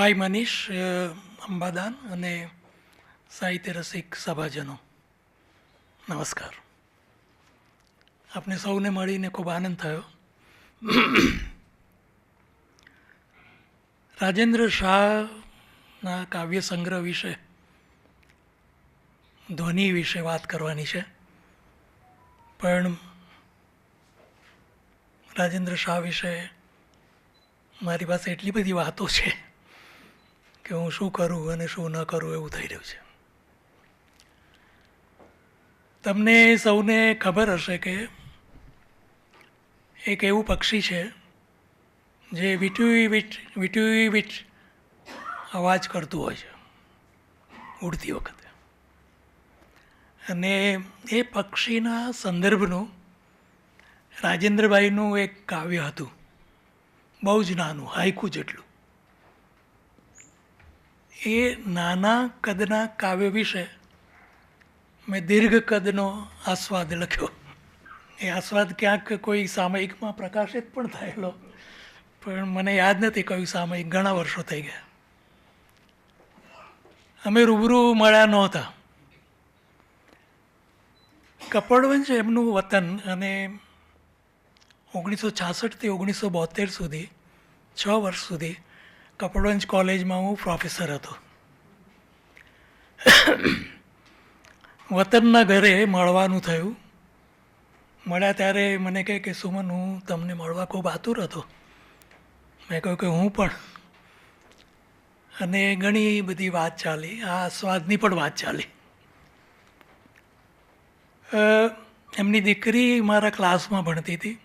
ભાઈ મનીષ અંબાદાન અને સાહિત્ય રસિક સભાજનો, નમસ્કાર. આપને સૌને મળીને ખૂબ આનંદ થયો. રાજેન્દ્ર શાહના કાવ્ય સંગ્રહ વિશે, ધ્વનિ વિશે વાત કરવાની છે. પણ રાજેન્દ્ર શાહ વિશે મારી પાસે એટલી બધી વાતો છે કે હું શું કરું અને શું ન કરું એવું થઈ રહ્યું છે. તમને સૌને ખબર હશે કે એક એવું પક્ષી છે જે વીટુઈ વીટ અવાજ કરતું હોય છે ઉડતી વખતે, અને એ પક્ષીના સંદર્ભનું રાજેન્દ્રભાઈનું એક કાવ્ય હતું, બહુ જ નાનું, હાઈકુ જેટલું. એ નાના કદના કાવ્ય વિશે મેં દીર્ઘ કદનો આસ્વાદ લખ્યો. એ આસ્વાદ ક્યાંક કોઈ સામયિકમાં પ્રકાશિત પણ થયેલો, પણ મને યાદ નથી કયું સામયિક, ઘણા વર્ષો થઈ ગયા. અમે રૂબરૂ મળ્યા નહોતા. કપડવંશ એમનું વતન, અને 1966થી 1972 સુધી 6 વર્ષ સુધી કપડવંશ કોલેજમાં હું પ્રોફેસર હતો. વતનના ઘરે મળવાનું થયું. મળ્યા ત્યારે મને કહે કે સુમન, હું તમને મળવા ખૂબ આતુર હતો. મેં કહ્યું કે હું પણ. અને ઘણી બધી વાત ચાલી, આ સ્વાદની પણ વાત ચાલી. એમની દીકરી મારા ક્લાસમાં ભણતી હતી,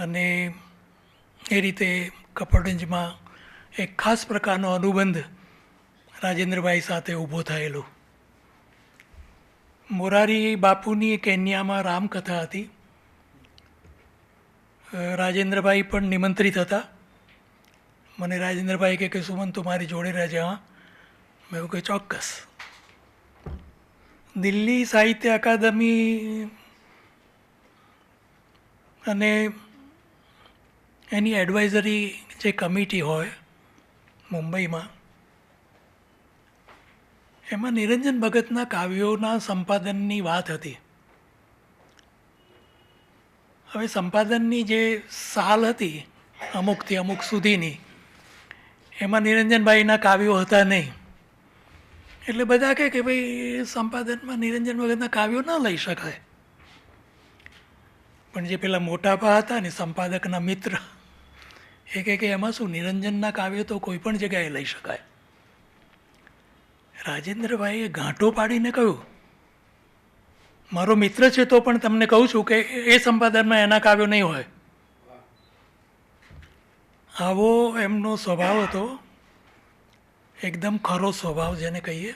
અને એ રીતે કપડવંજમાં એક ખાસ પ્રકારનો અનુબંધ રાજેન્દ્રભાઈ સાથે ઊભો થયેલો. મોરારી બાપુની કેન્યામાં રામકથા હતી. રાજેન્દ્રભાઈ પણ નિમંત્રિત હતા. મને રાજેન્દ્રભાઈ કહે કે સુમન, તું મારી જોડે રહેજે. હા, મેં કહ્યું કે ચોક્કસ. દિલ્હી સાહિત્ય અકાદમી અને એની એડવાઇઝરી જે કમિટી હોય મુંબઈમાં, એમાં નિરંજન ભગતના કાવ્યોના સંપાદનની વાત હતી. હવે સંપાદનની જે સાલ હતી અમુકથી અમુક સુધીની, એમાં નિરંજનભાઈના કાવ્યો હતા નહીં. એટલે બધા કહે કે ભાઈ સંપાદનમાં નિરંજન ભગતના કાવ્યો ન લઈ શકાય. પણ જે પેલા મોટાપા હતા ને સંપાદકના મિત્ર, એ કહે કે એમાં શું, નિરંજનના કાવ્યો તો કોઈ પણ જગ્યાએ લઈ શકાય. રાજેન્દ્રભાઈએ ગાંઠો પાડીને કહ્યું, મારો મિત્ર છે તો પણ તમને કહું છું કે એ સંપાદનમાં એના કાવ્યો નહીં હોય. આવો એમનો સ્વભાવ હતો, એકદમ ખરો સ્વભાવ જેને કહીએ.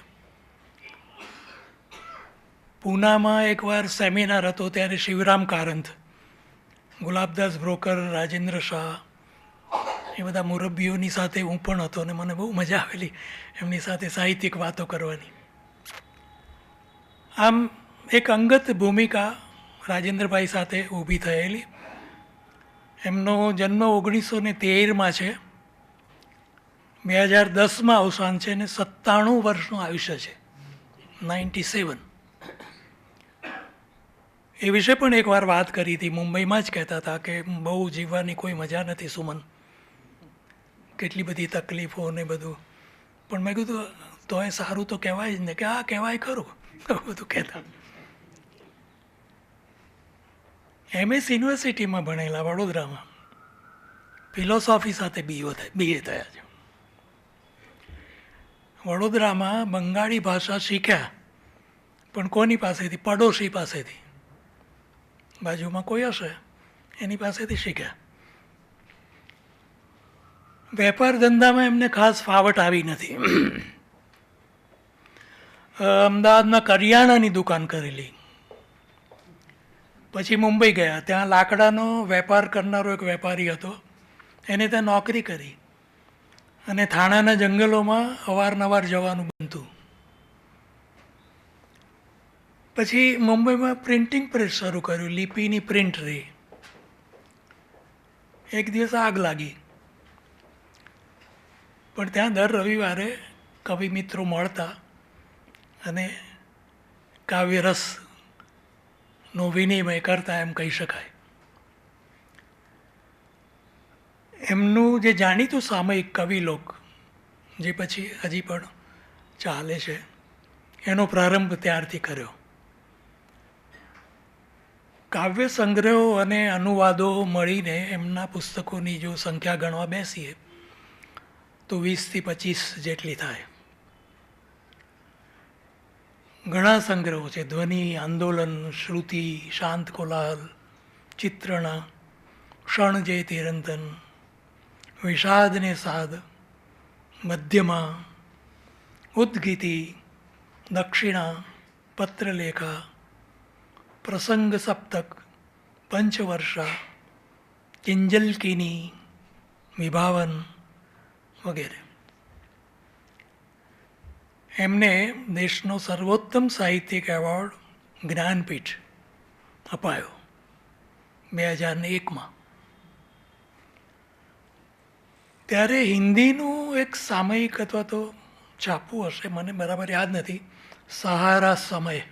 પૂનામાં એકવાર સેમિનાર હતો, ત્યારે શિવરામ કારંત, ગુલાબદાસ બ્રોકર, રાજેન્દ્ર શાહ, એ બધા મુરબ્બીઓની સાથે હું પણ હતો, અને મને બહુ મજા આવેલી એમની સાથે સાહિત્યિક વાતો કરવાની. આમ એક અંગત ભૂમિકા રાજેન્દ્રભાઈ સાથે ઊભી થયેલી. એમનો જન્મ 1913માં છે, 2010માં અવસાન છે, અને 97 વર્ષનું આયુષ્ય છે, 97. એ વિશે પણ એકવાર વાત કરી હતી. મુંબઈમાં જ કહેતા હતા કે બહુ જીવવાની કોઈ મજા નથી સુમન, કેટલી બધી તકલીફો ને બધું. પણ મેં કીધું તોય સારું તો કહેવાય જ ને, કે આ કહેવાય ખરું, બધું કહેતા. MS યુનિવર્સિટીમાં ભણેલા, વડોદરામાં. ફિલોસોફી સાથે BA થયા છે. વડોદરામાં બંગાળી ભાષા શીખ્યા, પણ કોની પાસેથી? પડોશી પાસેથી. બાજુમાં કોઈ હશે એની પાસેથી શીખ્યા. વેપાર ધંધામાં એમને ખાસ ફાવટ આવી નથી. અમદાવાદમાં કરિયાણાની દુકાન કરેલી, પછી મુંબઈ ગયા. ત્યાં લાકડાનો વેપાર કરનારો એક વેપારી હતો, એને ત્યાં નોકરી કરી, અને થાણાના જંગલોમાં અવારનવાર જવાનું બનતું. પછી મુંબઈમાં પ્રિન્ટિંગ પ્રેસ શરૂ કર્યું, લિપિની પ્રિન્ટ રહી. એક દિવસ આગ લાગી, પણ ત્યાં દર રવિવારે કવિ મિત્રો મળતા અને કાવ્યરસનો વિનિમય કરતા એમ કહી શકાય. એમનું જે જાણીતું સામયિક કવિલોક, જે પછી હજી પણ ચાલે છે, એનો પ્રારંભ ત્યારથી કર્યો. કાવ્ય સંગ્રહો અને અનુવાદો મળીને એમના પુસ્તકોની જો સંખ્યા ગણવા બેસીએ તો 20થી 25 જેટલી થાય. ઘણા સંગ્રહો છે: ધ્વનિ, આંદોલન, શ્રુતિ, શાંત કોલાહલ, ચિત્રણા, ક્ષણ જય તિરંતન, વિષાદ ને સાદ, મધ્યમા, ઉદ્ગીતિ, દક્ષિણા, પત્રલેખા, પ્રસંગ સપ્તક, પંચવર્ષા, કિંજલકિની, વિભાવન વગેરે. એમને દેશનો સર્વોત્તમ સાહિત્યિક એવોર્ડ જ્ઞાનપીઠ અપાયો 2001માં. ત્યારે હિન્દીનું એક સામયિક અથવા તો છાપવું હશે, મને બરાબર યાદ નથી, સહારા સમય,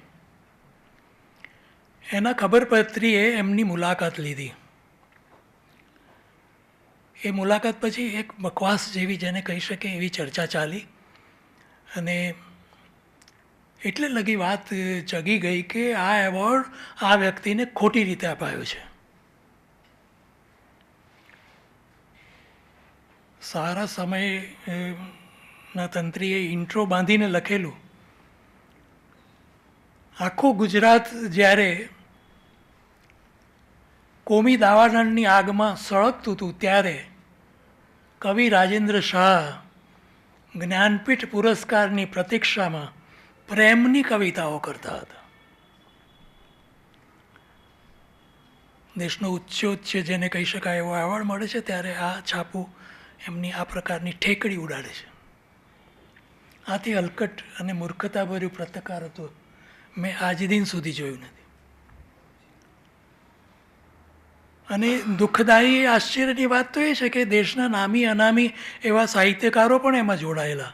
એના ખબરપત્રીએ એમની મુલાકાત લીધી. એ મુલાકાત પછી એક બકવાસ જેવી, જેને કહી શકે એવી ચર્ચા ચાલી અને એટલે લગી વાત ચગી ગઈ કે આ એવોર્ડ આ વ્યક્તિને ખોટી રીતે અપાયો છે. સારા સમયના તંત્રીએ ઇન્ટ્રો બાંધીને લખેલું, આખું ગુજરાત જ્યારે કોમી દાવાનળની આગમાં સળગતું હતું ત્યારે કવિ રાજેન્દ્ર શાહ જ્ઞાનપીઠ પુરસ્કારની પ્રતીક્ષામાં પ્રેમની કવિતાઓ કરતા હતા. દેશનો ઉચ્ચોચ્ચ જેને કહી શકાય એવો એવોર્ડ મળે છે ત્યારે આ છાપું એમની આ પ્રકારની ઠેકડી ઉડાડે છે. આથી હલકટ અને મૂર્ખતાભર્યું પત્રકારત્વ મેં આજ દિન સુધી જોયું નથી. અને દુઃખદાયી આશ્ચર્યની વાત તો એ છે કે દેશના નામી અનામી એવા સાહિત્યકારો પણ એમાં જોડાયેલા.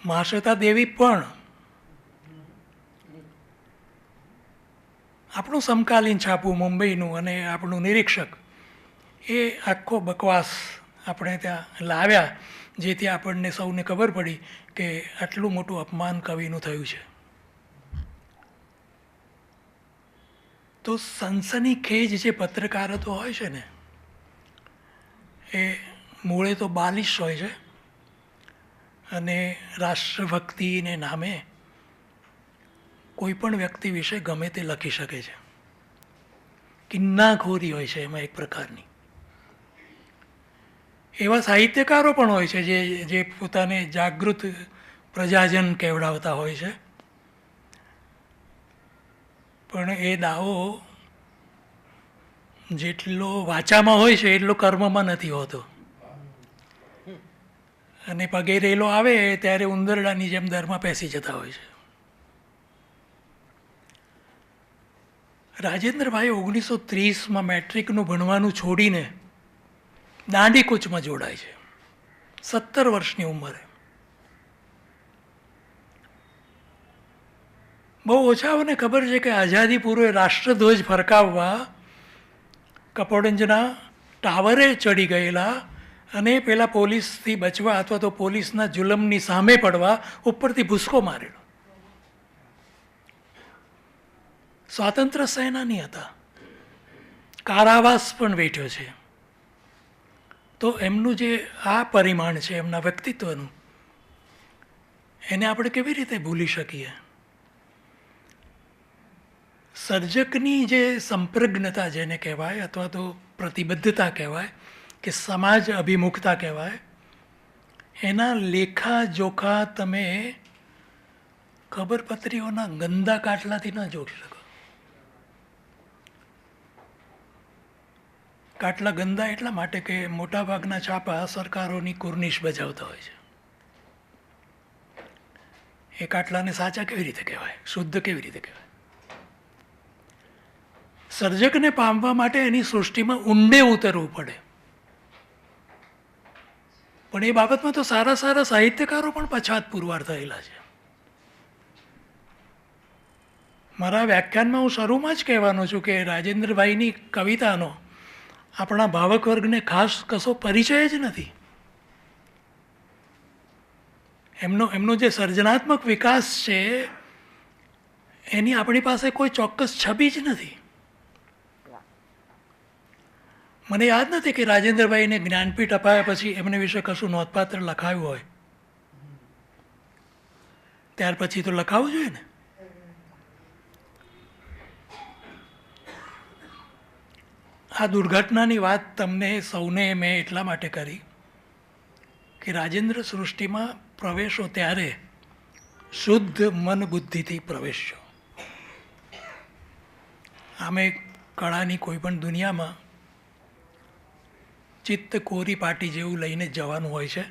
મહાશ્વેતા દેવી પણ આપણું સમકાલીન છાપું મુંબઈનું અને આપણું નિરીક્ષક એ આખો બકવાસ આપણે ત્યાં લાવ્યા, જેથી આપણને સૌને ખબર પડી કે આટલું મોટું અપમાન કવિનું થયું છે. તો સનસનીખેજ જે પત્રકારત્વ હોય છે ને, એ મૂળે તો બાલિશ હોય છે અને રાષ્ટ્રભક્તિને નામે કોઈ પણ વ્યક્તિ વિશે ગમે તે લખી શકે છે. કિન્નાખોરી હોય છે એમાં એક પ્રકારની. એવા સાહિત્યકારો પણ હોય છે જે પોતાને જાગૃત પ્રજાજન કહેવડાવતા હોય છે, પણ એ દાવો જેટલો વાચામાં હોય છે એટલો કર્મમાં નથી હોતો. અને પગે રેલો આવે ત્યારે ઉંદરડાની જેમ દરમાં પેસી જતા હોય છે. રાજેન્દ્રભાઈ 1930માં મેટ્રિકનું ભણવાનું છોડીને દાંડીકૂચમાં જોડાય છે 17 વર્ષની ઉંમરે. બહુ ઓછાઓને ખબર છે કે આઝાદી પૂર્વે રાષ્ટ્રધ્વજ ફરકાવવા કપોડંજના ટાવરે ચડી ગયેલા અને પેલા પોલીસથી બચવા અથવા તો પોલીસના જુલમની સામે પડવા ઉપરથી ભૂસકો મારેલો. સ્વાતંત્ર્ય સેનાની હતા, કારાવાસ પણ વેઠ્યો છે. તો એમનું જે આ પરિમાણ છે એમના વ્યક્તિત્વનું, એને આપણે કેવી રીતે ભૂલી શકીએ? સર્જકની જે સંપ્રજ્ઞતા જેને કહેવાય અથવા તો પ્રતિબદ્ધતા કહેવાય કે સમાજ અભિમુખતા કહેવાય, એના લેખા જોખા તમે ખબરપત્રીઓના ગંદા કાટલાથી ન જોઈ શકો. કાટલા ગંદા એટલા માટે કે મોટાભાગના છાપા સરકારોની કુર્નિશ બજાવતા હોય છે. એ કાટલાને સાચા કેવી રીતે કહેવાય, શુદ્ધ કેવી રીતે કહેવાય? સર્જકને પામવા માટે એની સૃષ્ટિમાં ઊંડે ઉતરવું પડે. પણ એ બાબતમાં તો સારા સારા સાહિત્યકારો પણ પછાત પુરવાર થયેલા છે. મારા વ્યાખ્યાનમાં હું શરૂમાં જ કહેવાનો છું કે રાજેન્દ્રભાઈની કવિતાનો આપણા ભાવક વર્ગને ખાસ કશો પરિચય જ નથી. એમનો જે સર્જનાત્મક વિકાસ છે એની આપણી પાસે કોઈ ચોક્કસ છબી જ નથી. મને યાદ નથી કે રાજેન્દ્રભાઈને જ્ઞાનપીઠ અપાયા પછી એમને વિશે કશું નોંધપાત્ર લખાયું હોય. ત્યાર પછી તો લખાવવું જોઈએ ને. આ દુર્ઘટનાની વાત તમને સૌને મેં એટલા માટે કરી કે રાજેન્દ્ર સૃષ્ટિમાં પ્રવેશો ત્યારે શુદ્ધ મન બુદ્ધિથી પ્રવેશ્યો. આમે કળાની કોઈ પણ દુનિયામાં ચિત્ત કોરી પાટી જેવું લઈને જવાનું હોય છે,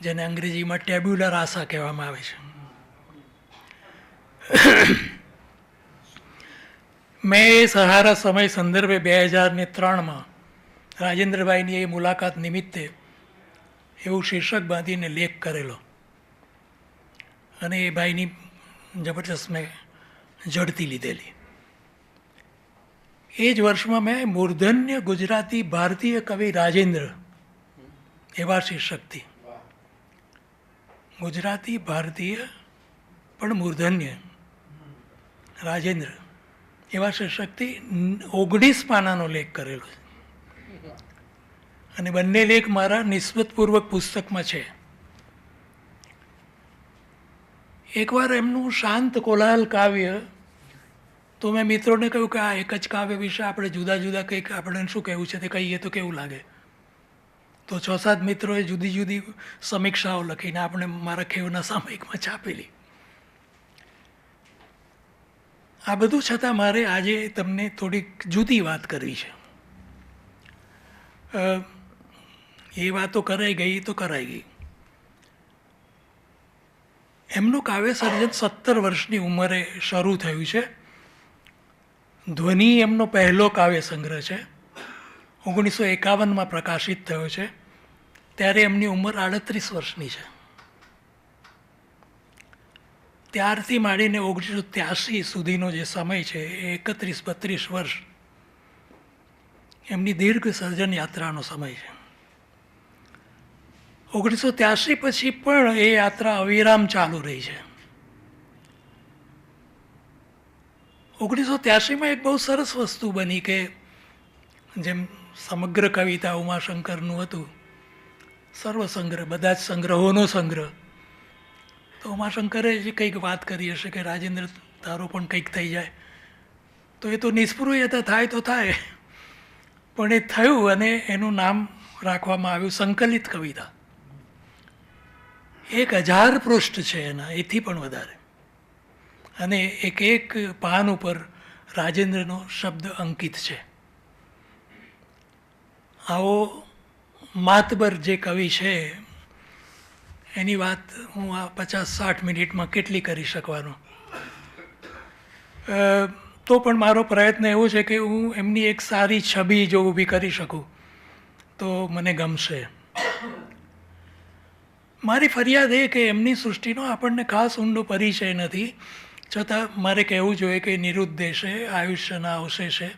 જેને અંગ્રેજીમાં ટેબ્યુલર આશા કહેવામાં આવે છે. મેં એ સહારા સમય સંદર્ભે 2003માં રાજેન્દ્રભાઈની એ મુલાકાત નિમિત્તે એવું શીર્ષક બાંધીને લેખ કરેલો અને એ ભાઈની જબરજસ્ત મેં ઝડતી લીધેલી. એ જ વર્ષમાં મેં મૂર્ધન્ય ગુજરાતી ભારતીય કવિ રાજેન્દ્ર એવા શીર્ષકથી, ગુજરાતી ભારતીય પણ મૂર્ધન્ય રાજેન્દ્ર એવા શીર્ષકથી 19 પાનાનો લેખ કરેલો છે અને બંને લેખ મારા નિસ્બતપૂર્વક પુસ્તકમાં છે. એકવાર એમનું શાંત કોલાહલ કાવ્ય, તો મેં મિત્રોને કહ્યું કે આ એક જ કાવ્ય વિશે આપણે જુદા જુદા કંઈક આપણને શું કહેવું છે તે કહીએ તો કેવું લાગે. તો 6-7 મિત્રોએ જુદી જુદી સમીક્ષાઓ લખીને આપણે મારા ખેવના સામયિકમાં છાપેલી. આ બધું છતાં મારે આજે તમને થોડીક જુદી વાત કરવી છે. એ વાતો કરાઈ ગઈ તો કરાઈ ગઈ. એમનું કાવ્ય સર્જન 17 વર્ષની ઉંમરે શરૂ થયું છે. ધ્વનિ એમનો પહેલો કાવ્ય સંગ્રહ છે. 1951માં પ્રકાશિત થયો છે. ત્યારે એમની ઉંમર 38 વર્ષની છે. ત્યારથી માંડીને 1983 સુધીનો જે સમય છે એ 31-32 વર્ષ એમની દીર્ઘ સર્જન યાત્રાનો સમય છે. 1983 પછી પણ એ યાત્રા અવિરામ ચાલુ રહી છે. 1983માં એક બહુ સરસ વસ્તુ બની કે જેમ સમગ્ર કવિતા ઉમાશંકરનું હતું, સર્વસંગ્રહ, બધા જ સંગ્રહોનો સંગ્રહ, તો ઉમાશંકરે જે કંઈક વાત કરી હશે કે રાજેન્દ્ર તારો પણ કંઈક થઈ જાય, તો એ તો નિષ્પૃહ્યતા થાય તો થાય, પણ એ થયું અને એનું નામ રાખવામાં આવ્યું સંકલિત કવિતા. 1000 પૃષ્ઠ છે એના, એથી પણ વધારે, અને એક એક પાન ઉપર રાજેન્દ્રનો શબ્દ અંકિત છે. આવો માતબર જે કવિ છે એની વાત હું આ 50-60 મિનિટમાં કેટલી કરી શકવાનો. તો પણ મારો પ્રયત્ન એવો છે કે હું એમની એક સારી છબી જો ઊભી કરી શકું તો મને ગમશે. મારી ફરિયાદ એ કે એમની સૃષ્ટિનો આપણને ખાસ ઊંડો પરિચય નથી, છતાં મારે કહેવું જોઈએ કે નિરુદ્દેશે, આયુષ્યના અવશેષે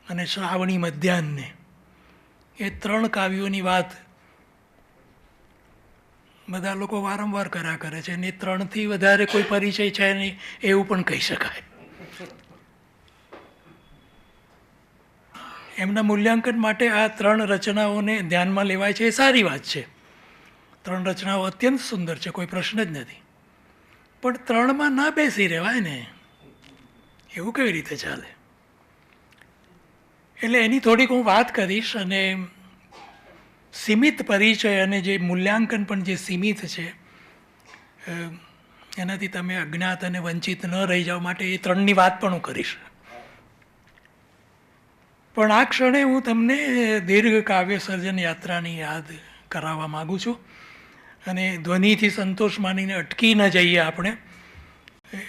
અને શ્રાવણી મધ્યાહ્ને એ 3 કાવ્યોની વાત બધા લોકો વારંવાર કર્યા કરે છે અને 3થી વધારે કોઈ પરિચય છે નહીં એવું પણ કહી શકાય. એમના મૂલ્યાંકન માટે આ 3 રચનાઓને ધ્યાનમાં લેવાય છે એ સારી વાત છે. 3 રચનાઓ અત્યંત સુંદર છે, કોઈ પ્રશ્ન જ નથી, પણ 3માં ના બેસી રહેવાય ને, એવું કેવી રીતે ચાલે? એટલે એની થોડીક હું વાત કરીશ અને સીમિત પરિચય અને જે મૂલ્યાંકન પણ જે સીમિત છે એનાથી તમે અજ્ઞાત અને વંચિત ન રહી જાઓ માટે એ 3ની વાત પણ હું કરીશ. પણ આ ક્ષણે હું તમને દીર્ઘ કાવ્ય સર્જન યાત્રાની યાદ કરાવવા માગું છું અને ધ્વનિથી સંતોષ માનીને અટકી ન જઈએ આપણે,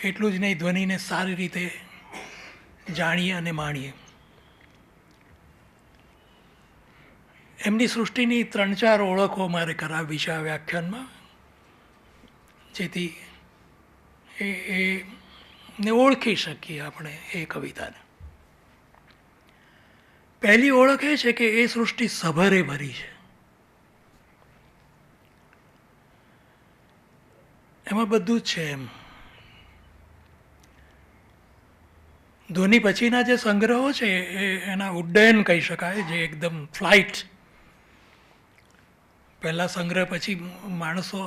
એટલું જ નહીં ધ્વનિને સારી રીતે જાણીએ અને માણીએ. એમની સૃષ્ટિની 3-4 ઓળખો મારે કરાવવી છે આ વ્યાખ્યાનમાં, જેથી એને ઓળખી શકીએ આપણે એ કવિતાને. પહેલી ઓળખ એ છે કે એ સૃષ્ટિ સભરે ભરી છે. એમાં બધું જ છે એમ. ધોની પછીના જે સંગ્રહો છે એના ઉડ્ડયન કહી શકાય, જે એકદમ ફ્લાઇટ. પહેલાં સંગ્રહ પછી માણસો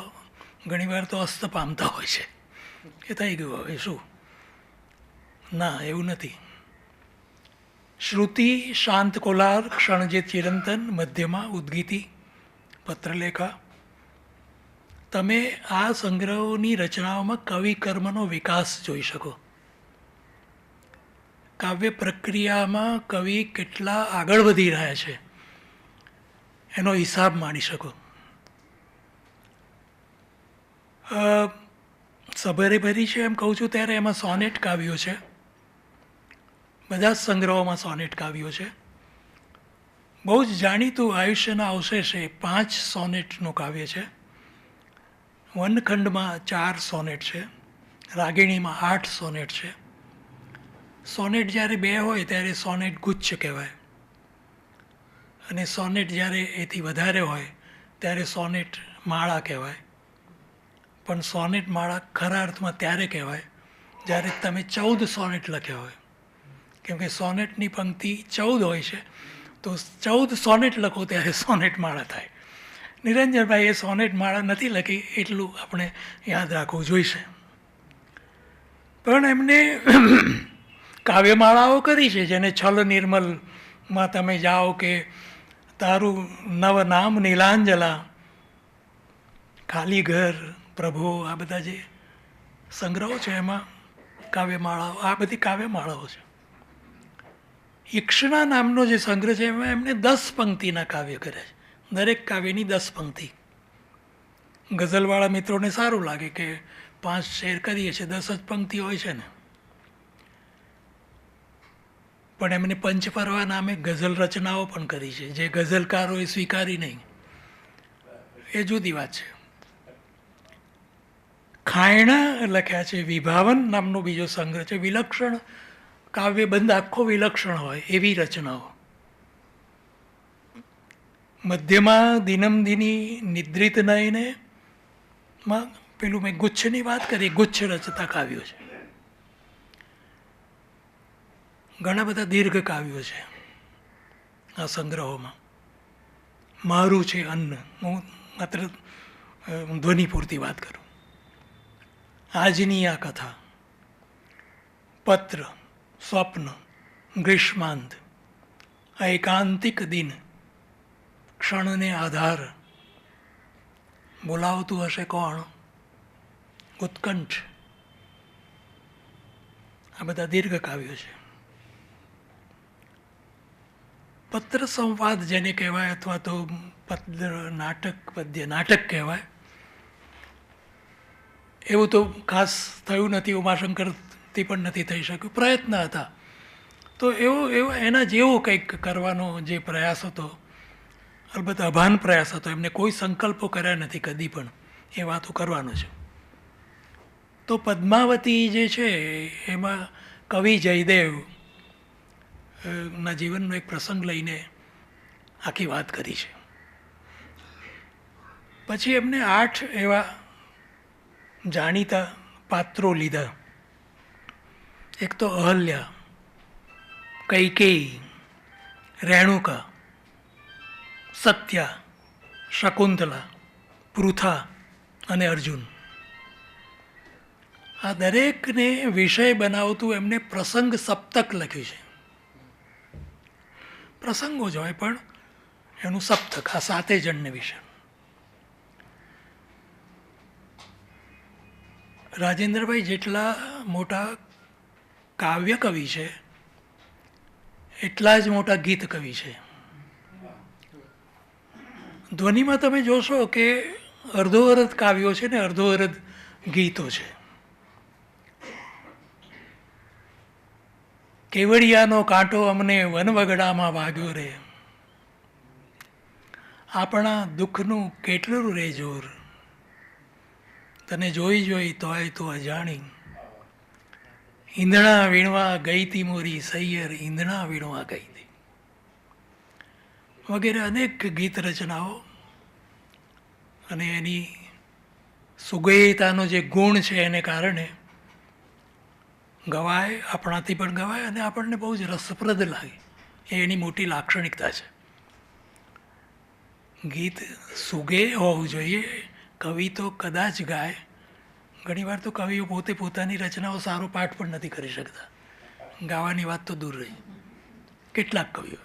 ઘણીવાર તો અસ્ત પામતા હોય છે કે થઈ ગયું હવે શું. ના, એવું નથી. શ્રુતિ, શાંત કોલાર, ક્ષણજે ચિરંતન, મધ્યમાં ઉદ્ગીતિ, પત્રલેખા. તમે આ સંગ્રહોની રચનાઓમાં કવિ કર્મનો વિકાસ જોઈ શકો. કાવ્ય પ્રક્રિયામાં કવિ કેટલા આગળ વધી રહ્યા છે એનો હિસાબ માણી શકો. સભરે ભરી છે એમ કહું છું ત્યારે એમાં સોનેટ કાવ્યો છે. બધા જ સંગ્રહોમાં સોનેટ કાવ્યો છે. બહુ જ જાણીતું આયુષ્યના અવશેષે 5 સોનેટનું કાવ્ય છે. વનખંડમાં 4 સોનેટ છે. રાગિણીમાં 8 સોનેટ છે. સોનેટ જ્યારે 2 હોય ત્યારે સોનેટ ગુચ્છ કહેવાય, અને સોનેટ જ્યારે એથી વધારે હોય ત્યારે સોનેટ માળા કહેવાય. પણ સોનેટ માળા ખરા અર્થમાં ત્યારે કહેવાય જ્યારે તમે 14 સોનેટ લખ્યા હોય. કેમ કે સોનેટની પંક્તિ 14 હોય છે, તો 14 સોનેટ લખો ત્યારે સોનેટ માળા થાય. નિરંજનભાઈ એ સોનેટ માળા નથી લખી, એટલું આપણે યાદ રાખવું જોઈશે. પણ એમને કાવ્યમાળાઓ કરી છે, જેને છલ નિર્મલમાં તમે જાઓ કે તારું નવ નામ નીલાંજલા, ખાલી ઘર, પ્રભુ, આ બધા જે સંગ્રહો છે એમાં કાવ્યમાળાઓ, આ બધી કાવ્યમાળાઓ છે. યક્ષના નામનો જે સંગ્રહ છે એમાં એમને 10 પંક્તિના કાવ્ય કર્યા છે. દરેક કાવ્યની 10 પંક્તિ. ગઝલવાળા મિત્રોને સારું લાગે કે 5 શેર કરીએ છીએ, 10 જ પંક્તિ હોય છે ને. પણ એમને પંચપર્વા નામે ગઝલ રચનાઓ પણ કરી છે, જે ગઝલકારોએ સ્વીકારી નહીં, એ જુદી વાત છે. ખાયણા લખ્યા છે. વિભાવન નામનો બીજો સંગ્રહ છે. વિલક્ષણ કાવ્યબંધ આખો વિલક્ષણ હોય એવી રચનાઓ. મધ્યમાં દિનમદિની, નિદ્રિત નયને માં પેલું મેં ગુચ્છની વાત કરી, ગુચ્છ રચતા કાવ્યો છે. ઘણા બધા દીર્ઘ કાવ્યો છે આ સંગ્રહોમાં. મારું છે અન્ન, હું માત્ર ધ્વનિ પૂરતી વાત કરું. આજની આ કથા, પત્ર, સ્વપ્ન, ગ્રીષ્માંત, એકાંતિક દિન, ક્ષણને આધાર, બોલાવતું હશે કોણ, ઉત્કંઠ. આ બધા દીર્ઘ કાવ્યો છે. પત્ર સંવાદ જેને કહેવાય, અથવા તો પત્ર નાટક, પદ્ય નાટક કહેવાય, એવું તો ખાસ થયું નથી. ઉમાશંકરથી પણ નથી થઈ શક્યું. પ્રયત્ન હતા તો એવો એના જેવો કંઈક કરવાનો જે પ્રયાસ હતો, અલબત્ત અભાન પ્રયાસ હતો. એમને કોઈ સંકલ્પો કર્યા નથી કદી પણ એ વાતો કરવાનો છે. તો પદ્માવતી જે છે એમાં કવિ જયદેવ ના જીવનનો એક પ્રસંગ લઈને આખી વાત કરી છે. પછી એમને 8 એવા જાણીતા પાત્રો લીધા. એક તો અહલ્યા, કૈકેયી, રેણુકા, સત્યા, શકુંતલા, પૃથા અને અર્જુન. આ દરેકને વિષય બનાવતું એમને પ્રસંગ સપ્તક લખ્યું છે. પ્રસંગો જ હોય પણ એનું સપ્તક, આ 7 જણને વિશે. રાજેન્દ્રભાઈ જેટલા મોટા કાવ્ય કવિ છે એટલા જ મોટા ગીત કવિ છે. ધ્વનિમાં તમે જોશો કે અર્ધોઅર્ધ કાવ્યો છે ને અર્ધોઅર્ધ ગીતો છે. કેવડિયાનો કાંટો અમને વનવગડામાં વાગ્યો રે, આપણા દુઃખનું કેટલું રે જોર, તને જોઈ જોઈ તોય તું અજાણી, ઈંધણા વીણવા ગઈ તી મોરી સૈયર, ઈંધણા વીણવા ગઈ તી. વગેરે અનેક ગીત રચનાઓ અને એની સુગેયતાનો જે ગુણ છે એને કારણે ગવાય, આપણાથી પણ ગવાય અને આપણને બહુ જ રસપ્રદ લાગે. એ એની મોટી લાક્ષણિકતા છે. ગીત સુગે હોવું જોઈએ. કવિ તો કદાચ ગાય, ઘણીવાર તો કવિઓ પોતે પોતાની રચનાઓ સારો પાઠ પણ નથી કરી શકતા. ગાવાની વાત તો દૂર રહી, કેટલાક કવિઓ.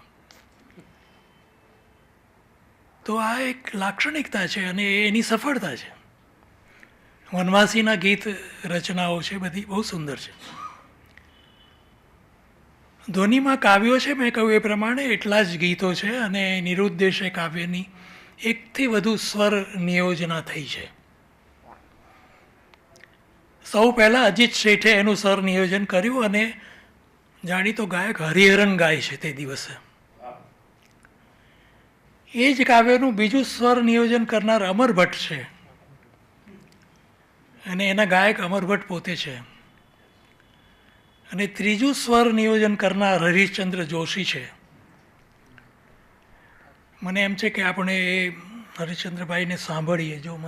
તો આ એક લાક્ષણિકતા છે અને એની સફળતા છે. વનવાસીના ગીત રચનાઓ છે બધી બહુ સુંદર છે. ધ્વનિમાં કાવ્યો છે, મેં કહ્યું એ પ્રમાણે એટલા જ ગીતો છે અને નિરુદ્દેશે કાવ્યની એકથી વધુ સ્વર નિયોજના થઈ છે. સૌ પહેલાં અજીત શેઠે એનું સ્વર નિયોજન કર્યું અને જાણીતો ગાયક હરિહરન ગાય છે તે દિવસે. એ જ કાવ્યનું બીજું સ્વર નિયોજન કરનાર અમર ભટ્ટ છે અને એના ગાયક અમર ભટ્ટ પોતે છે. અને ત્રીજું સ્વર નિયોજન કરનાર હરીશચંદ્ર જોશી છે. મને એમ છે કે આપણે એ હરીશચંદ્રભાઈને સાંભળીએ. જો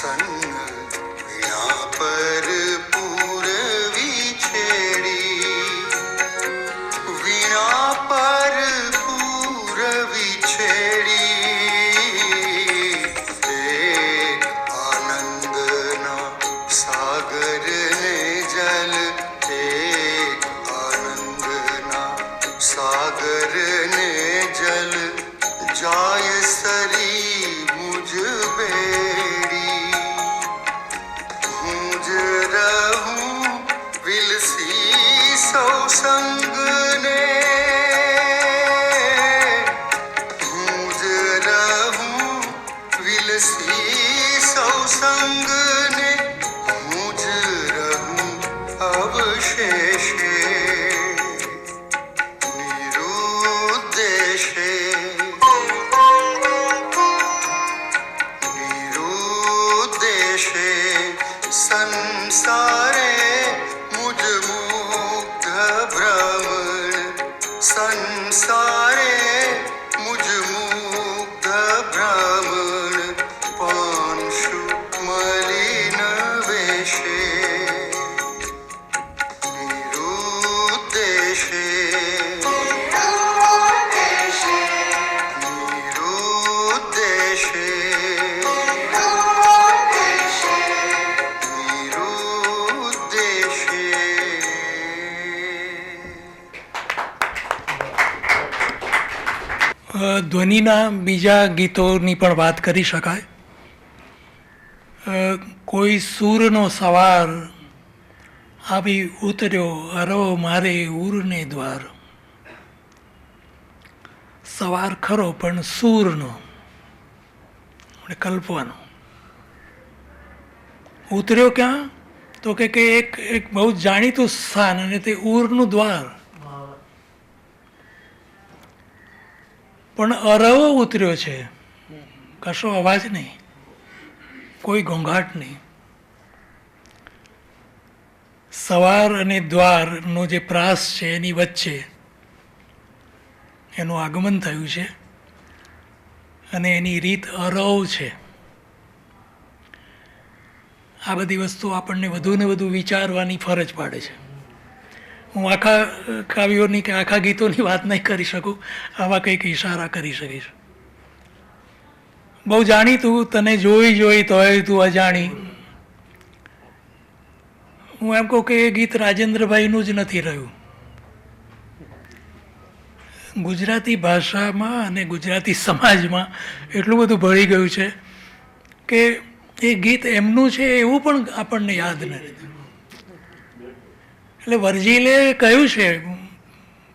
સન્ન વીણા પર પૂરવી છેડી, વીણા પર પૂરવી છેડી, એક આનંદના સાગરને જલ, એક આનંદના સાગરને જલ જાય સરી મુજ બેડી, હું જ રહું વિલસી સૌ સંગને, હું જ રહું વિલસી સૌ સંગને, હું જ રહું અવશેષે નિરુદ્દેશે, નિરુદ્દેશે સંસારે મુજ મુગ્ધ ભ્રમણ, સંસારે મુજ મુગ્ધ ભ્રમણ, પાંશુ મલિન વેશે નિરુદ્દેશે, નિરુદ્દેશે, નિરુદ્દેશે. ધ્વનિના બીજા ગીતોની પણ વાત કરી શકાય. કોઈ સૂરનો સવાર આવી ઉતર્યો, અરો મારે ઉરને દ્વાર. સવાર ખરો પણ સૂરનો, આપણે કલ્પવાનો. ઉતર્યો ક્યાં? તો કે એક બહુ જાણીતું સ્થાન, અને તે ઉરનું દ્વાર. પણ અરવો ઉતર્યો છે, કશો અવાજ નહીં, કોઈ ઘોંઘાટ નહીં. સવાર અને દ્વારનો જે પ્રાસ છે એની વચ્ચે એનું આગમન થયું છે, અને એની રીત અરવ છે. આ બધી વસ્તુ આપણને વધુ ને વધુ વિચારવાની ફરજ પાડે છે. હું આખા કાવ્યોની કે આખા ગીતોની વાત નહીં કરી શકું, આવા કંઈક ઈશારા કરી શકીશ. બહુ જાણીતું, તને જોઈ જોઈ તોય તું અજાણી. હું એમ કહું કે એ ગીત રાજેન્દ્રભાઈનું જ નથી રહ્યું. ગુજરાતી ભાષામાં અને ગુજરાતી સમાજમાં એટલું બધું ભળી ગયું છે કે એ ગીત એમનું છે એવું પણ આપણને યાદ નથી. એટલે વર્જીલે કહ્યું છે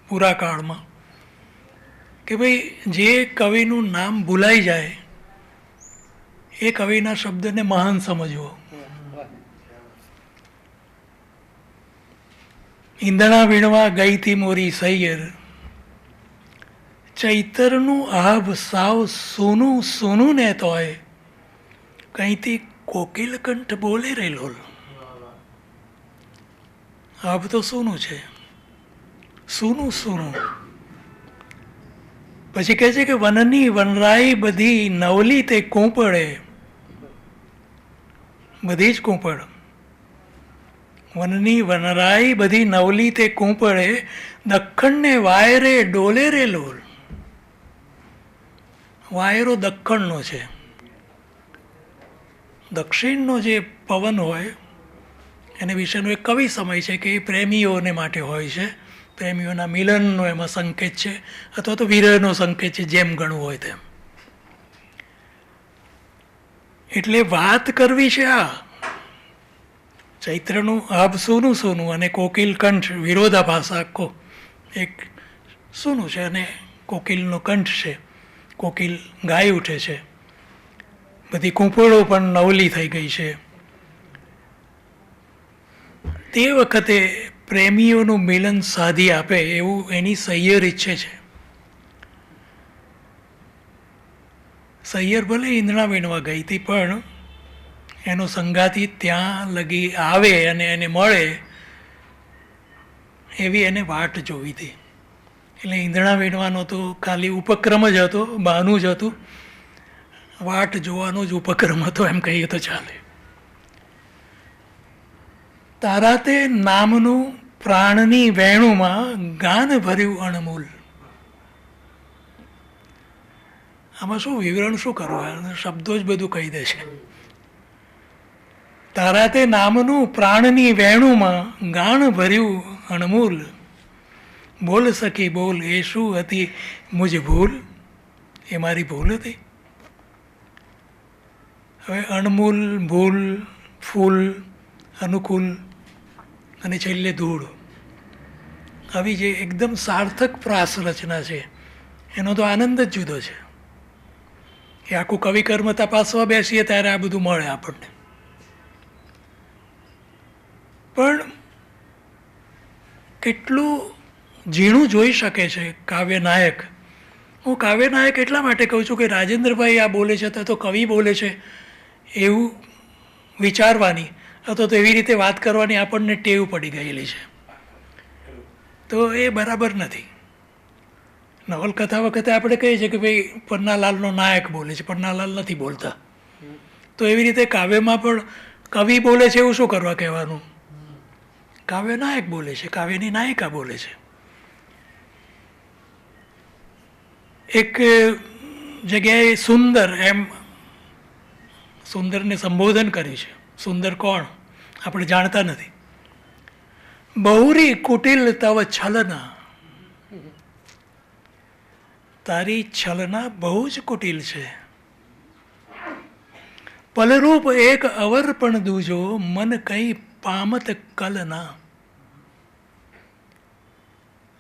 પૂરા કાળમાં કે ભાઈ જે કવિનું નામ ભૂલાઈ જાય એ કવિના શબ્દને મહાન સમજવો. ઈંધણા વીણવા ગઈતી મોરી સૈયર, ચૈતરનું આભ સાવ સોનું સોનું ને તોય, કંઈથી કોકિલ કંઠ બોલે રે લોલ. આભ તો સોનું છે, સોનું સોનું. પછી કહે છે કે વનની વનરાઈ બધી નવલી તે કૂંપળે, બધી જ કૂંપળ. વનની વનરાઈ બધી નવલી તે કૂંપળે, દખ્ખણને વાયરે ડોલે રે લોલ. વાયરો દખ્ખણનો છે. દક્ષિણનો જે પવન હોય એને વિશેનો એક કવિ સમય છે કે એ પ્રેમીઓને માટે હોય છે. પ્રેમીઓના મિલનનો એમાં સંકેત છે, અથવા તો વિરહનો સંકેત છે, જેમ ગણવું હોય તેમ. એટલે વાત કરવી છે આ ચૈત્રનું આભ સોનું સોનું અને કોકિલ કંઠ, વિરોધાભાસ આખો. એક સોનું છે અને કોકિલનો કંઠ છે, કોકિલ ગાઈ ઉઠે છે. બધી કૂંપળો પણ નવલી થઈ ગઈ છે. તે વખતે પ્રેમીઓનું મિલન સાધી આપે એવું એની સૈયર ઈચ્છે છે. સૈયર ભલે ઈંધણા વીણવા ગઈ હતી, પણ એનો સંગાતી ત્યાં લગી આવે અને એને મળે એવી એને વાટ જોવી હતી. એટલે ઈંધણા વીણવાનો તો ખાલી ઉપક્રમ જ હતો, બહાનું જ હતું. વાટ જોવાનો જ ઉપક્રમ હતો એમ કહીએ તો ચાલે. તારા તે નામનું પ્રાણની વેણુમાં ગાન ભર્યું અણમૂલ. આમાં શું વિવરણ શું કરવું, શબ્દો જ બધું કહી દે છે. તારા તે નામનું પ્રાણની વેણુમાં ગાણ ભર્યું અણમૂલ. બોલ સખી બોલ, એ શું હતી મુજ ભૂલ, એ મારી ભૂલ હતી. હવે અણમૂલ, ભૂલ, ફૂલ, અનુકૂળ અને છેલ્લે ધૂળ, આવી જે એકદમ સાર્થક પ્રાસ રચના છે એનો તો આનંદ જ જુદો છે. એ આખું કવિ કર્મ તપાસવા બેસીએ ત્યારે આ બધું મળે આપણને. પણ કેટલું ઝીણું જોઈ શકે છે કાવ્ય નાયક. હું કાવ્ય નાયક એટલા માટે કહું છું કે રાજેન્દ્રભાઈ આ બોલે છે તો કવિ બોલે છે એવું વિચારવાની અથવા તો એવી રીતે વાત કરવાની આપણને ટેવ પડી ગયેલી છે, તો એ બરાબર નથી. નવલકથા વખતે આપણે કહીએ છીએ કે ભાઈ પન્નાલાલનો નાયક બોલે છે, પન્નાલાલ નથી બોલતા. તો એવી રીતે કાવ્યમાં પણ કવિ બોલે છે એવું શું કરવા કહેવાનું? કાવ્ય નાયક બોલે છે, કાવ્યની નાયિકા બોલે છે. એક જગ્યાએ સુંદર એમ સુંદરને સંબોધન કર્યું છે. સુંદર કોણ આપણે જાણતા નથી. બહુરી કુટિલ તવ છલના, તારી છલના બહુ જ કુટિલ છે. પલરૂપ એક અવર પણ દૂજો, મન કઈ પામત કલના.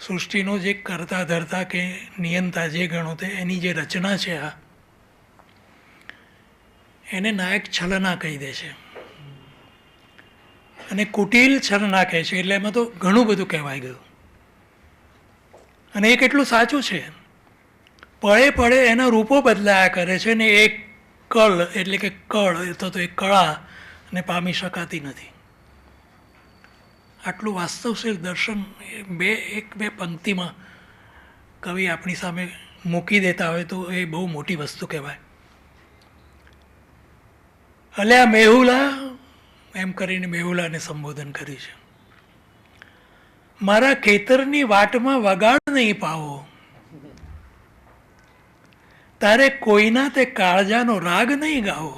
સૃષ્ટિનો જે કરતા ધરતા કે નિયંતા જે ગણો તે એની જે રચના છે આ, એને નાયક છલના કહી દે છે. અને કુટિલ છલના કહે છે એટલે એમાં તો ઘણું બધું કહેવાય ગયું. અને એ કેટલું સાચું છે. પળે પળે એના રૂપો બદલાયા કરે છે ને એક કળ એટલે કે કળ અથવા તો એક કળા ને પામી શકાતી નથી. આટલું વાસ્તવશીલ દર્શન એક બે પંક્તિમાં કવિ આપણી સામે મૂકી દેતા હોય તો એ બહુ મોટી વસ્તુ કહેવાય. અલ્યા મેહુલા એમ કરીને મેહુલાને સંબોધન કર્યું છે. મારા ખેતરની વાટમાં વગાડ નહીં પાવો, તારે કોઈના તે કાળજાનો રાગ નહીં ગાવો.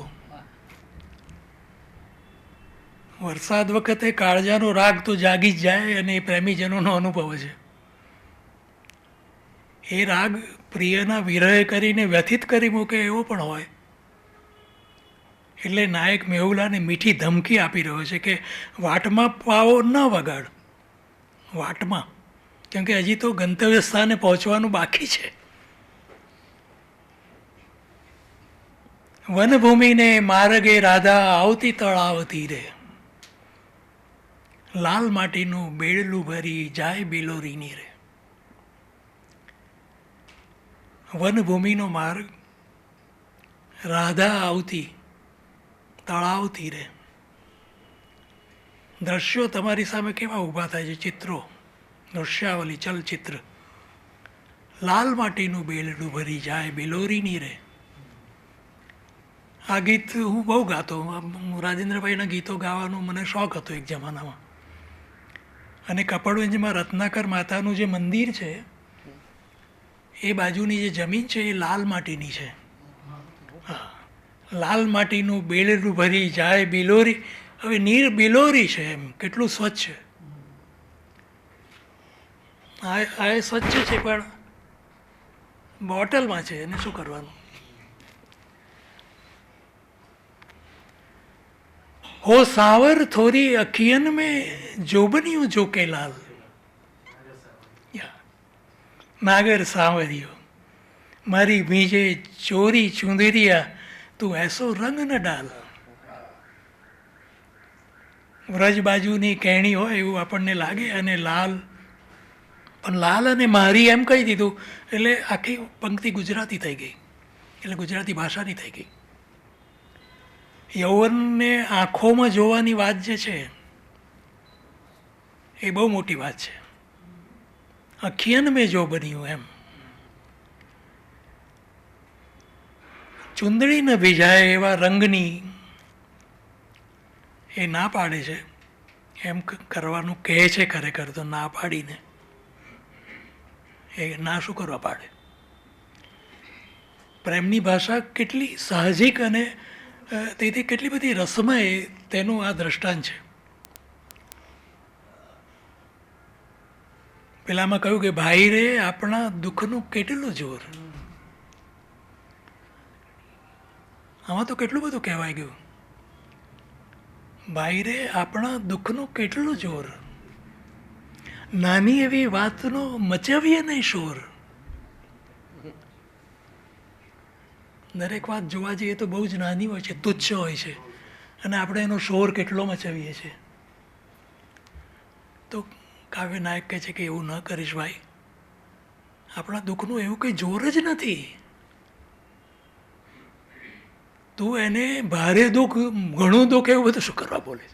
વરસાદ વખતે કાળજાનો રાગ તો જાગી જ જાય અને એ પ્રેમીજનોનો અનુભવ છે. એ રાગ પ્રિયના વિરહે કરીને વ્યથિત કરી મૂકે એવો પણ હોય. એટલે નાયક મેહુલાને મીઠી ધમકી આપી રહ્યો છે કે વાટમાં પાવો ન વગાડ, વાટમાં, કેમ કે હજી તો ગંતવ્ય સ્થાને પહોંચવાનું બાકી છે. વનભૂમિને માર્ગે રાધા આવતી તળાવતી રે, લાલ માટીનું બેડલું ભરી જાય બિલોરીની રે. વનભૂમિનો માર્ગ, રાધા આવતી તળાવતી રે. દ્રશ્યો તમારી સામે કેવા ઊભા થાય છે, ચિત્રો, દૃશ્યાવલી, ચલચિત્ર. લાલ માટીનું બેલડું ભરી જાય બિલોરીની રે. આ ગીત હું બહુ ગાતો. રાજેન્દ્રભાઈના ગીતો ગાવાનો મને શોખ હતો એક જમાનામાં. અને કપડવંજમાં રત્નાકર માતાનું જે મંદિર છે એ બાજુની જે જમીન છે એ લાલ માટીની છે. હા, લાલ માટીનું બેલડું ભરી જાય બિલોરી. હવે નીર બિલોરી છે, એમ કેટલું સ્વચ્છ. આ સ્વચ્છ છે પણ બોટલમાં છે, એને શું કરવાનું? हो सांवर थोड़ी अखियन में जोबनियों जो के लाल. नागर सांवरियो मारी भीजे चोरी चुंदरिया, તું એસો રંગ ન ડાલ. વ્રજ બાજુની કહેણી હોય એવું આપણને લાગે. અને લાલ, પણ લાલ અને મારી એમ કહી દીધું એટલે આખી પંક્તિ ગુજરાતી થઈ ગઈ, એટલે ગુજરાતી ભાષાની થઈ ગઈ. યૌવનને આંખોમાં જોવાની વાત જે છે એ બહુ મોટી વાત છે. અખિયન મેં જો બન્યું એમ. ચૂંદડી ન ભીજાય એવા રંગની એ ના પાડે છે, એમ કરવાનું કહે છે ખરેખર તો ના પાડીને એ ના શું કરવા પાડે. પ્રેમની ભાષા કેટલી સાહજિક અને તેથી કેટલી બધી રસમય તેનું આ દ્રષ્ટાંત છે. પેલામાં કહ્યું કે ભાઈ રે આપણા દુઃખનું કેટલું જોર. આમાં તો કેટલું બધું કહેવાય ગયું. ભાઈ રે આપણા દુઃખનું કેટલું જોર, નાની એવી વાતનો મચાવીએ નહીં શોર. દરેક વાત જોવા જઈએ તો બહુ જ નાની હોય છે, તુચ્છ હોય છે, અને આપણે એનો શોર કેટલો મચાવીએ છીએ. તો કાવ્ય નાયક કહે છે કે એવું ન કરીશ ભાઈ, આપણા દુઃખનું એવું કંઈ જોર જ નથી. તું એને ભારે દુઃખ, ઘણું દુઃખ એવું બધું શું કરવા બોલે.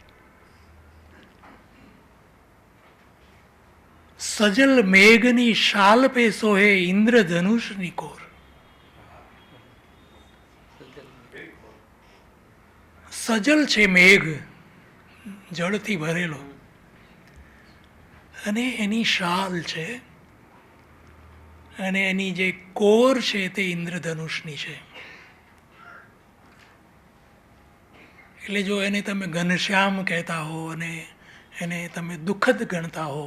સજલ મેઘની શાલ પે સોહે ઇન્દ્રધનુષની કોર. સજલ છે મેઘ, જળથી ભરેલો, અને એની શાલ છે અને એની જે કોર છે તે ઇન્દ્રધનુષની છે. એટલે જો એને તમે ઘનશ્યામ કહેતા હો અને એને તમે દુઃખદ ગણતા હો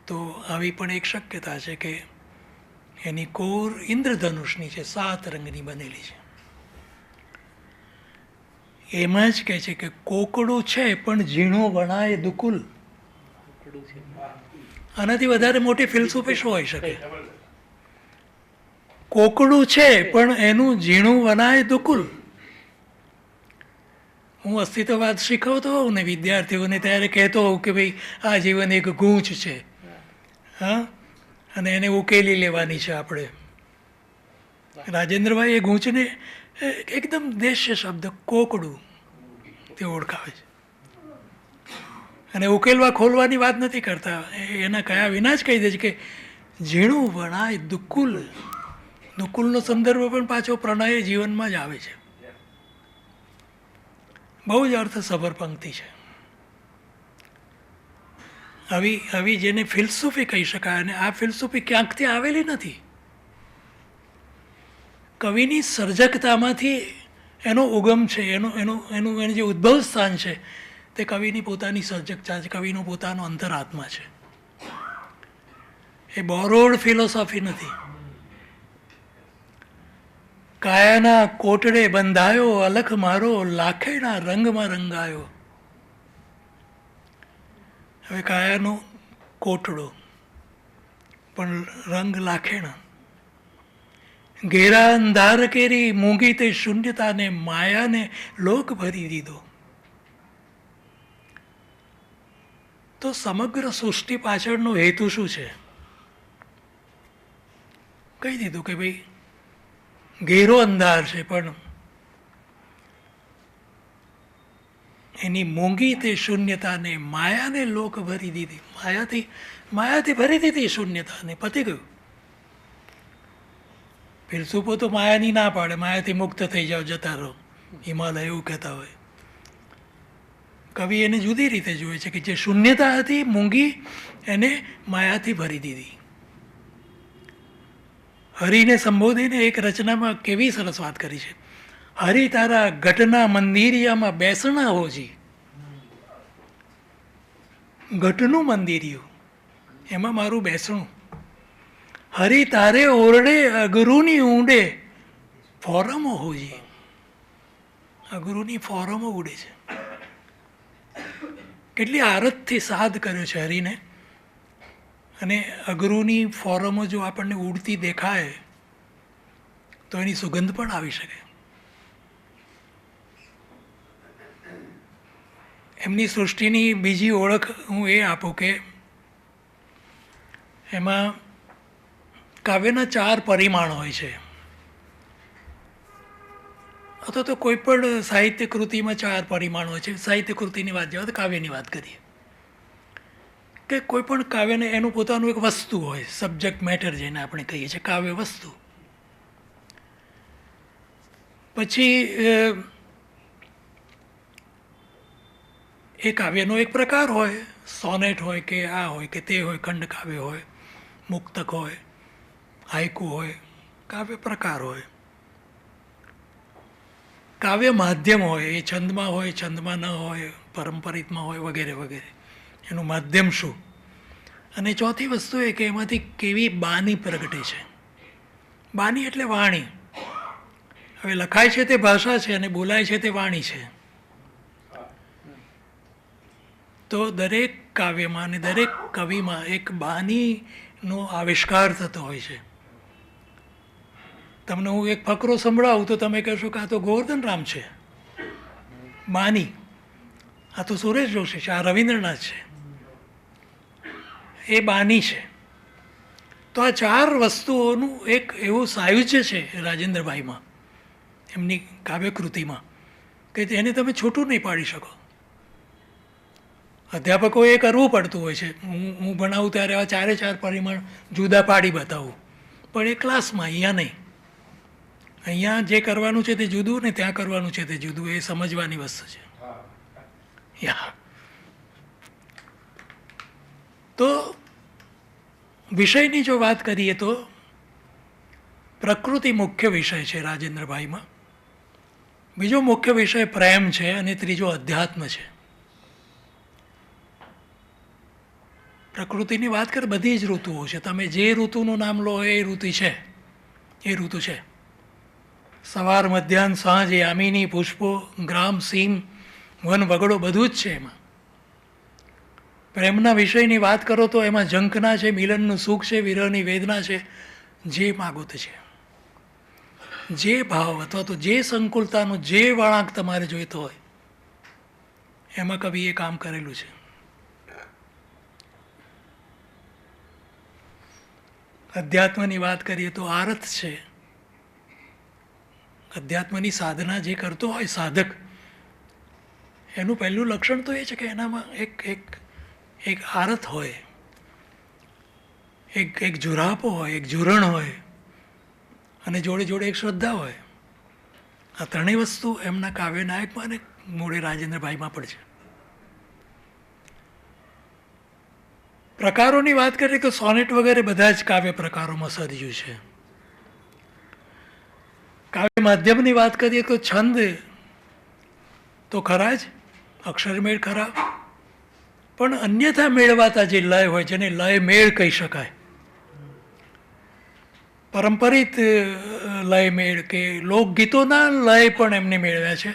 તો આવી પણ એક શક્યતા છે કે એની કોર ઇન્દ્રધનુષની છે, 7 રંગની બનેલી છે. એમાં જ કહે છે કે કોકડું છે પણ ઝીણો વણાય દુકુલ. આનાથી વધારે મોટી ફિલસૂફી શું હોઈ શકે? કોકડું છે પણ એનું ઝીણું વણાય દુકુલ. હું અસ્તિત્વવાદ શીખવતો હોઉં ને વિદ્યાર્થીઓને ત્યારે કહેતો હોઉં કે ભાઈ આ જીવન એક ગૂંચ છે, હા, અને એને ઉકેલી લેવાની છે આપણે. રાજેન્દ્રભાઈ એ ગૂંચને એકદમ દેશ્ય શબ્દ કોકડું તે ઓળખાવે છે, અને ઉકેલવા ખોલવાની વાત નથી કરતા. એના કયા વિના જ કહી દે છે કે ઝીણું વણાય દુકુલ. દુકુલનો સંદર્ભ પણ પાછો પ્રણય જીવનમાં જ આવે છે. બહુ જ અર્થસભર પંક્તિ છે. આવી જેને ફિલસૂફી કહી શકાય, અને આ ફિલસૂફી ક્યાંકથી આવેલી નથી. કવિની સર્જકતામાંથી એનો ઉગમ છે, એનું જે ઉદ્ભવ સ્થાન છે તે કવિની પોતાની સર્જકતા છે, કવિનો પોતાનો અંતરાત્મા છે. એ બોરોડ ફિલોસોફી નથી. કાયાના કોટડે બંધાયો અલખ મારો, લાખેના રંગમાં રંગાયો. હવે કાયાનો કોટડો પણ રંગ લાખેણા. ઘેરા અંધાર કેરી મૂંગી તે શૂન્યતાને માયાને લોક ભરી દીધો. તો સમગ્ર સૃષ્ટિ પાછળનો હેતુ શું છે? કહી દીધું કે ભાઈ ઘેરો અંધાર છે પણ એની મૂંગી તે શૂન્યતાને માયાને લોક ભરી દીધી. માયાથી ભરી દીધી શૂન્યતાને, પતી ગયું. ફિલસૂફો તો માયાની ના પાડે, માયાથી મુક્ત થઈ જાઓ, જતા રહો હિમાલય, એવું કહેતા હોય. કવિ એને જુદી રીતે જુએ છે કે જે શૂન્યતા હતી મૂંગી, એને માયાથી ભરી દીધી. હરિને સંબોધીને એક રચનામાં કેવી સરસ વાત કરી છે. હરિ તારા ઘટના મંદિરિયામાં બેસણા હોજી. ઘટનું મંદિરિયું, એમાં મારું બેસણું. હરિ તારે ઓરડે અગરુની ઊંડે ફોરમો હોજી. અગરુની ફોરમો ઉડે છે. કેટલી આરતથી સાદ કર્યો છે હરિને. અને અગરુની ફોરમો જો આપણને ઉડતી દેખાય તો એની સુગંધ પણ આવી શકે. એમની સૃષ્ટિની બીજી ઓળખ હું એ આપું કે એમાં કાવ્યના 4 પરિમાણો હોય છે. અથવા તો કોઈ પણ સાહિત્ય કૃતિમાં 4 પરિમાણો હોય છે. સાહિત્ય કૃતિની વાત જવા તો કાવ્યની વાત કરીએ કે કોઈ પણ કાવ્યને એનું પોતાનું એક વસ્તુ હોય, સબ્જેક્ટ મેટર જેને આપણે કહીએ છીએ, કાવ્ય વસ્તુ. પછી એ કાવ્યનો એક પ્રકાર હોય, સોનેટ હોય કે આ હોય કે તે હોય, ખંડકાવ્ય હોય, મુક્તક હોય, હાઇકુ હોય, કાવ્ય પ્રકાર હોય. કાવ્ય માધ્યમ હોય, એ છંદમાં હોય, છંદમાં ન હોય, પરંપરિતમાં હોય, વગેરે વગેરે. એનું માધ્યમ શું? અને ચોથી વસ્તુ એ કે એમાંથી કેવી બાની પ્રગટે છે. બાની એટલે વાણી. હવે લખાય છે તે ભાષા છે અને બોલાય છે તે વાણી છે. તો દરેક કાવ્યમાં અને દરેક કવિમાં એક બાનીનો આવિષ્કાર થતો હોય છે. તમને હું એક ફકરો સંભળાવું તો તમે કહેશો કે આ તો ગોવર્ધન રામ છે, બાની. આ તો સુરેશ જોશી છે, આ રવિન્દ્રનાથ છે, એ બાની છે. તો આ ચાર વસ્તુઓનું એક એવું સાયુજ્ય છે રાજેન્દ્રભાઈમાં, એમની કાવ્યકૃતિમાં, કે એને તમે છૂટું નહીં પાડી શકો. અધ્યાપકોએ એ કરવું પડતું હોય છે. હું ભણાવું ત્યારે આ ચારે ચાર પરિમાણ જુદા પાડી બતાવું, પણ એ ક્લાસમાં, અહીંયા નહીં. અહીંયા જે કરવાનું છે તે જુદું ને ત્યાં કરવાનું છે તે જુદું, એ સમજવાની વસ્તુ છે. તો વિષયની જો વાત કરીએ તો પ્રકૃતિ મુખ્ય વિષય છે રાજેન્દ્રભાઈમાં, બીજો મુખ્ય વિષય પ્રેમ છે અને ત્રીજો અધ્યાત્મ છે. પ્રકૃતિની વાત કરે બધી જ ઋતુઓ છે. તમે જે ઋતુનું નામ લો એ ઋતુ છે, એ ઋતુ છે. સવાર, મધ્યાહન, સાંજ, યામિની, પુષ્પો, ગ્રામ, સીમ, વન, વગડો બધું જ છે એમાં. પ્રેમના વિષયની વાત કરો તો એમાં ઝંખના છે, મિલનનું સુખ છે, વિરહની વેદના છે, જે માગો તે છે. જે ભાવ અથવા તો જે સંકુલતાનો જે વળાંક તમારે જોઈતો હોય એમાં કવિએ કામ કરેલું છે. અધ્યાત્મની વાત કરીએ તો આરત છે. અધ્યાત્મની સાધના જે કરતો હોય સાધક, એનું પહેલું લક્ષણ તો એ છે કે એનામાં એક આરત હોય, એક જુરાપો હોય, એક જુરણ હોય, અને જોડે જોડે એક શ્રદ્ધા હોય. આ ત્રણેય વસ્તુ એમના કાવ્ય નાયકમાં અને મૂળે રાજેન્દ્રભાઈમાં પણ છે. પ્રકારોની વાત કરીએ તો સોનેટ વગેરે બધા જ કાવ્ય પ્રકારોમાં સર્જ્યું છે. કાવ્ય માધ્યમની વાત કરીએ તો છંદ તો ખરા જ, અક્ષરમેળ ખરા, પણ અન્યથા મેળવાતા જે લય હોય, જેને લય મેળ કહી શકાય, પરંપરિત લય મેળ કે લોકગીતોના લય પણ એમને મેળવ્યા છે.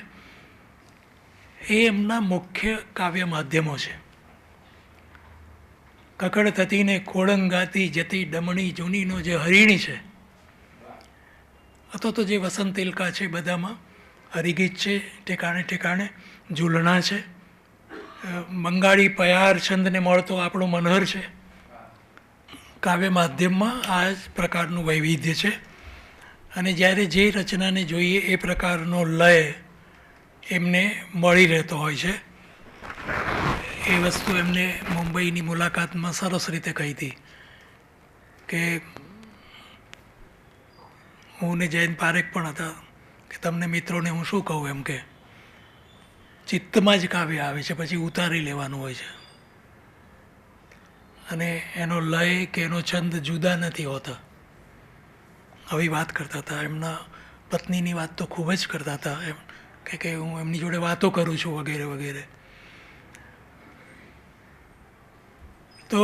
એ એમના મુખ્ય કાવ્ય માધ્યમો છે. કકડ થતીને ખોળંગ ગાતી જતી ડમણી જૂનીનો જે હરિણી છે, અથવા તો જે વસંત તિલકા છે, બધામાં હરિગીત છે, ઠેકાણે ઠેકાણે ઝૂલણા છે, બંગાળી પયાર છંદને મળતો આપણો મનહર છે. કાવ્ય માધ્યમમાં આ જ પ્રકારનું વૈવિધ્ય છે. અને જ્યારે જે રચનાને જોઈએ એ પ્રકારનો લય એમને મળી રહેતો હોય છે. એ વસ્તુ એમને મુંબઈની મુલાકાતમાં સરસ રીતે કહી હતી કે હું ને જયંત પારેખ પણ હતા કે તમને મિત્રોને હું શું કહું, એમ કે ચિત્તમાં જ કાવ્ય આવે છે, પછી ઉતારી લેવાનું હોય છે. અને એનો લય કે એનો છંદ જુદા નથી હોતા. આવી વાત કરતા હતા. એમના પત્નીની વાત તો ખૂબ જ કરતા હતા, એમ કે હું એમની જોડે વાતો કરું છું વગેરે વગેરે. તો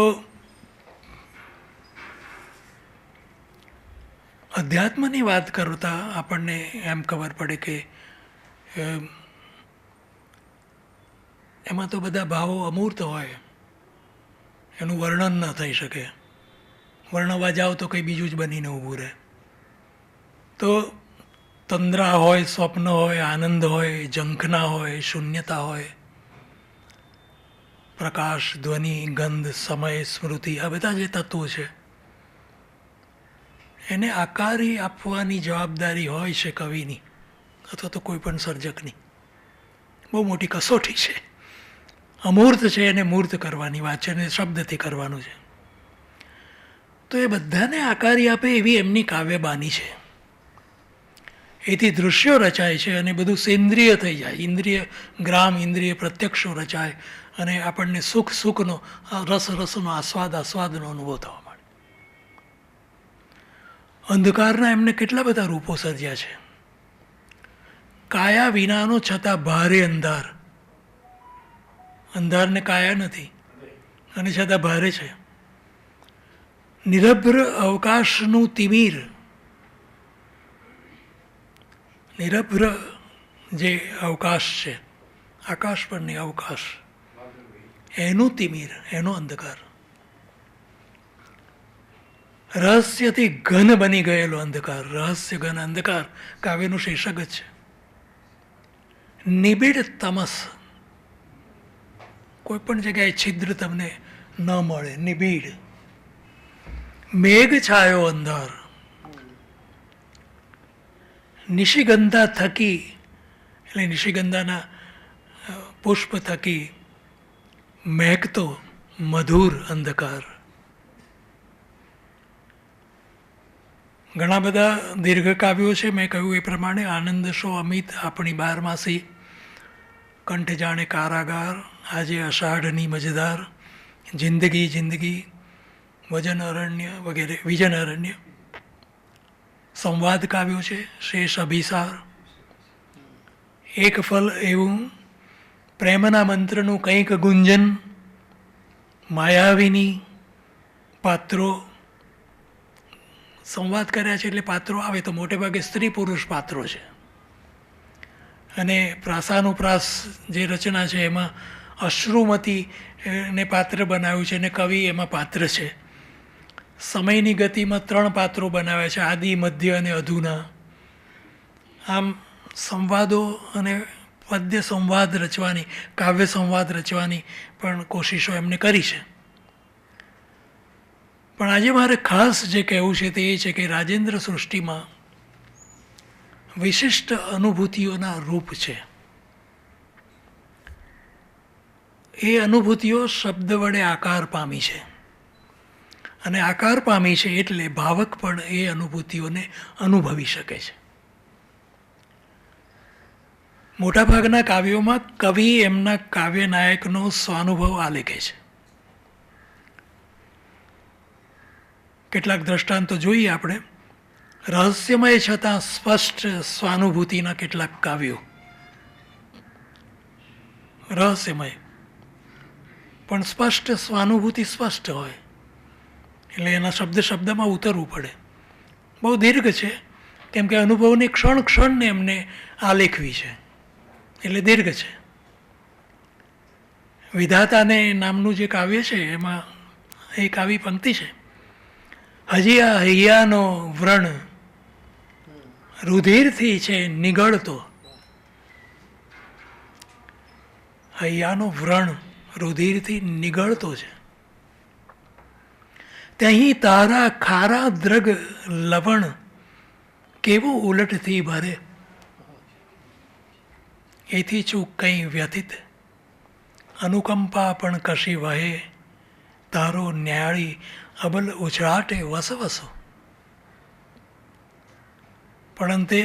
અધ્યાત્મની વાત કરતા આપણને એમ ખબર પડે કે એમાં તો બધા ભાવો અમૂર્ત હોય, એનું વર્ણન ન થઈ શકે. વર્ણવા જાઓ તો કંઈ બીજું જ બનીને ઊભું રહે. તો તંદ્રા હોય, સ્વપ્ન હોય, આનંદ હોય, ઝંખના હોય, શૂન્યતા હોય, પ્રકાશ, ધ્વનિ, ગંધ, સમય, સ્મૃતિ, આ બધા જે તત્વો છે એને આકારી આપવાની જવાબદારી હોય છે કવિની અથવા તો કોઈ પણ સર્જકની. બહુ મોટી કસોટી છે. અમૂર્ત છે એને મૂર્ત કરવાની વાત છે, અને શબ્દથી કરવાનું છે. તો એ બધાને આકારી આપે એવી એમની કાવ્યબાની છે. એથી દૃશ્યો રચાય છે અને બધું સેન્દ્રિય થઈ જાય, ઇન્દ્રિય ગ્રામ ઇન્દ્રિય પ્રત્યક્ષો રચાય અને આપણને સુખનો રસનો આસ્વાદનો અનુભવ થવા માંડે. અંધકારના એમને કેટલા બધા રૂપો સર્જ્યા છે. કાયા વિનાનો છતાં ભારે અંધાર, અંધારને કાયા નથી અને છતાં ભારે છે. નિરભ્ર અવકાશનું તિમિર, નિરભ્ર જે અવકાશ છે, આકાશ પરની અવકાશ, એનું તિમિર, એનો અંધકાર. રહસ્યથી ઘન બની ગયેલો અંધકાર, રહસ્ય ઘન અંધકાર કાવ્યનું શીર્ષક જ છે. નિબિડ તમસ, કોઈ પણ જગ્યાએ છિદ્ર તમને ન મળે, નિબિડ. મેઘ છાયો અંધાર, નિશિગંધા થકી, એટલે નિશિગંધાના પુષ્પ થકી મહેકતો મધુર અંધકાર. ઘણા બધા દીર્ઘ કાવ્યો છે. મેં કહ્યું એ પ્રમાણે આનંદ શો અમિત, આપણી બારમાસી, કંઠ જાણે કારાગાર, આજે અષાઢની મજેદાર, જિંદગી જિંદગી, વજન અરણ્ય વગેરે, વિજન અરણ્ય. સંવાદ કાવ્યો છે, શેષ અભિસાર, એક ફલ એવું, પ્રેમના મંત્રનું કંઈક ગુંજન, માયાવીની, પાત્રો. સંવાદ કર્યા છે એટલે પાત્રો આવે તો મોટે ભાગે સ્ત્રી પુરુષ પાત્રો છે. અને પ્રાસાનુપ્રાસ જે રચના છે એમાં અશ્રુમતી ને પાત્ર બનાવ્યું છે અને કવિ એમાં પાત્ર છે. સમયની ગતિમાં 3 પાત્રો બનાવ્યા છે, આદિ, મધ્ય અને અધુના. આમ સંવાદો અને પદ્ય સંવાદ રચવાની, કાવ્ય સંવાદ રચવાની પણ કોશિશો એમને કરી છે. પણ આજે મારે ખાસ જે કહેવું છે તે એ છે કે રાજેન્દ્ર સૃષ્ટિમાં વિશિષ્ટ અનુભૂતિઓના રૂપ છે. એ અનુભૂતિઓ શબ્દ વડે આકાર પામી છે અને આકાર પામી છે એટલે ભાવક પણ એ અનુભૂતિઓને અનુભવી શકે છે. મોટાભાગના કાવ્યોમાં કવિ એમના કાવ્ય નાયકનો સ્વાનુભવ આલેખે છે. કેટલાક દ્રષ્ટાંતો જોઈએ આપણે. રહસ્યમય છતાં સ્પષ્ટ સ્વાનુભૂતિના કેટલાક કાવ્યો, રહસ્યમય પણ સ્પષ્ટ સ્વાનુભૂતિ સ્પષ્ટ હોય એટલે એના શબ્દમાં ઉતરવું પડે. બહુ દીર્ઘ છે કેમ કે અનુભવની ક્ષણને એમને આલેખવી છે એટલે દીર્ઘ છે. વિધાતાને નામનું જે કાવ્ય છે એમાં એક આવી પંક્તિ છે, હજી આ હૈયાનો વ્રણ રુધિરથી છે નીગળતો. હૈયાનો વ્રણ રુધિરથી નીગળતો છે. ત્યાં તારા ખારા દ્રગ લવણ કેવું ઉલટથી ભરે. એથી ચૂક કંઈ વ્યથિત, અનુકંપા પણ કશી વહે. તારો ન્યાળી અબલ ઉછળાટે વસવસો. પણ તે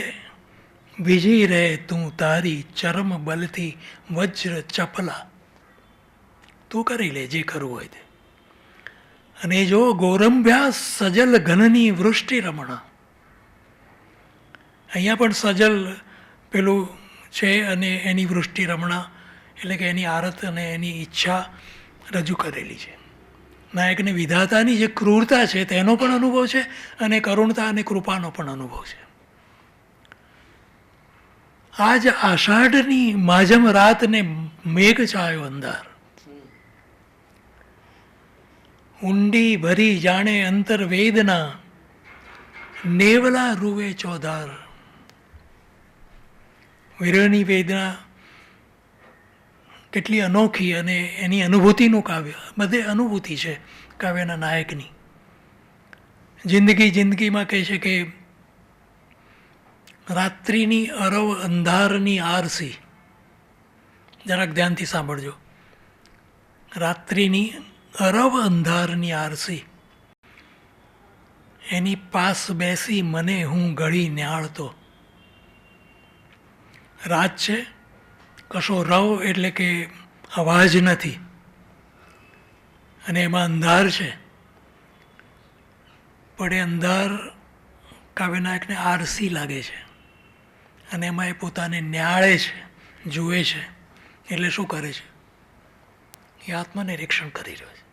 વિજી રહે તું તારી ચરમ બલથી વજ્ર ચપલા. તું કરી લે જે કરવું હોય તે. અને જો ગોરંભ્યા સજલ ઘનની વૃષ્ટિ રમણા. અહીંયા પણ સજલ પેલું છે અને એની વૃષ્ટિ રમણા એટલે કે એની આરત અને એની ઈચ્છા રજૂ કરેલી છે. નાયકને વિધાતાની જે ક્રૂરતા છે તેનો પણ અનુભવ છે અને કરુણતા અને કૃપાનો પણ અનુભવ છે. આજ આષાઢની માજમ રાતને મેઘ છાયો અંધાર. ઊંડી ભરી જાણે અંતર વેદના, નેવલા રૂવે ચોધાર. વિરહની વેદના કેટલી અનોખી અને એની અનુભૂતિનું કાવ્ય, બધે અનુભૂતિ છે કાવ્યના નાયકની. જિંદગીમાં કહે છે કે રાત્રિની અરવ અંધારની આરસી. જરાક ધ્યાનથી સાંભળજો. રાત્રિની અરવ અંધારની આરસી, એની પાસ બેસી મને હું ઘડી ન્યાળતો. રાત છે, કશો રવ એટલે કે અવાજ નથી, અને એમાં અંધાર છે. પણ એ અંધાર કાવ્યનાયકને આરસી લાગે છે, અને એમાં એ પોતાને ન્યાળે છે, જુએ છે. એટલે શું કરે છે? એ આત્મનિરીક્ષણ કરી રહ્યો છે.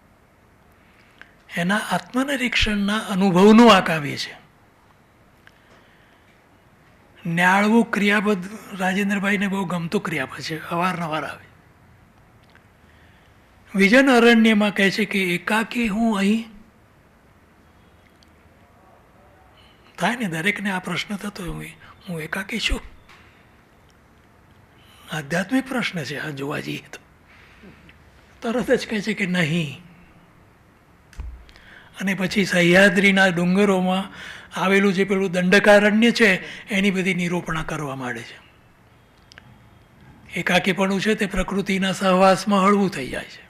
એના આત્મનિરીક્ષણના અનુભવનું આ કાવ્ય છે. ન્યાળવું ક્રિયાપદ રાજેન્દ્રભાઈને બહુ ગમતું ક્રિયાપદ છે, અવારનવાર આવે. વિજન અરણ્યમાં કહે છે કે એકાકી હું અહીં થાય ને, દરેકને આ પ્રશ્ન થતો હોય, હું એકાકી છું. આધ્યાત્મિક પ્રશ્ન છે આ, જોવા જઈએ તો. તરત જ કહે છે કે નહીં. અને પછી સહ્યાદ્રીના ડુંગરોમાં આવેલું જે પેલું દંડકારણ્ય છે એની બધી નિરૂપણા કરવા માંડે છે. એકાકીપણું છે તે પ્રકૃતિના સહવાસમાં હળવું થઈ જાય છે.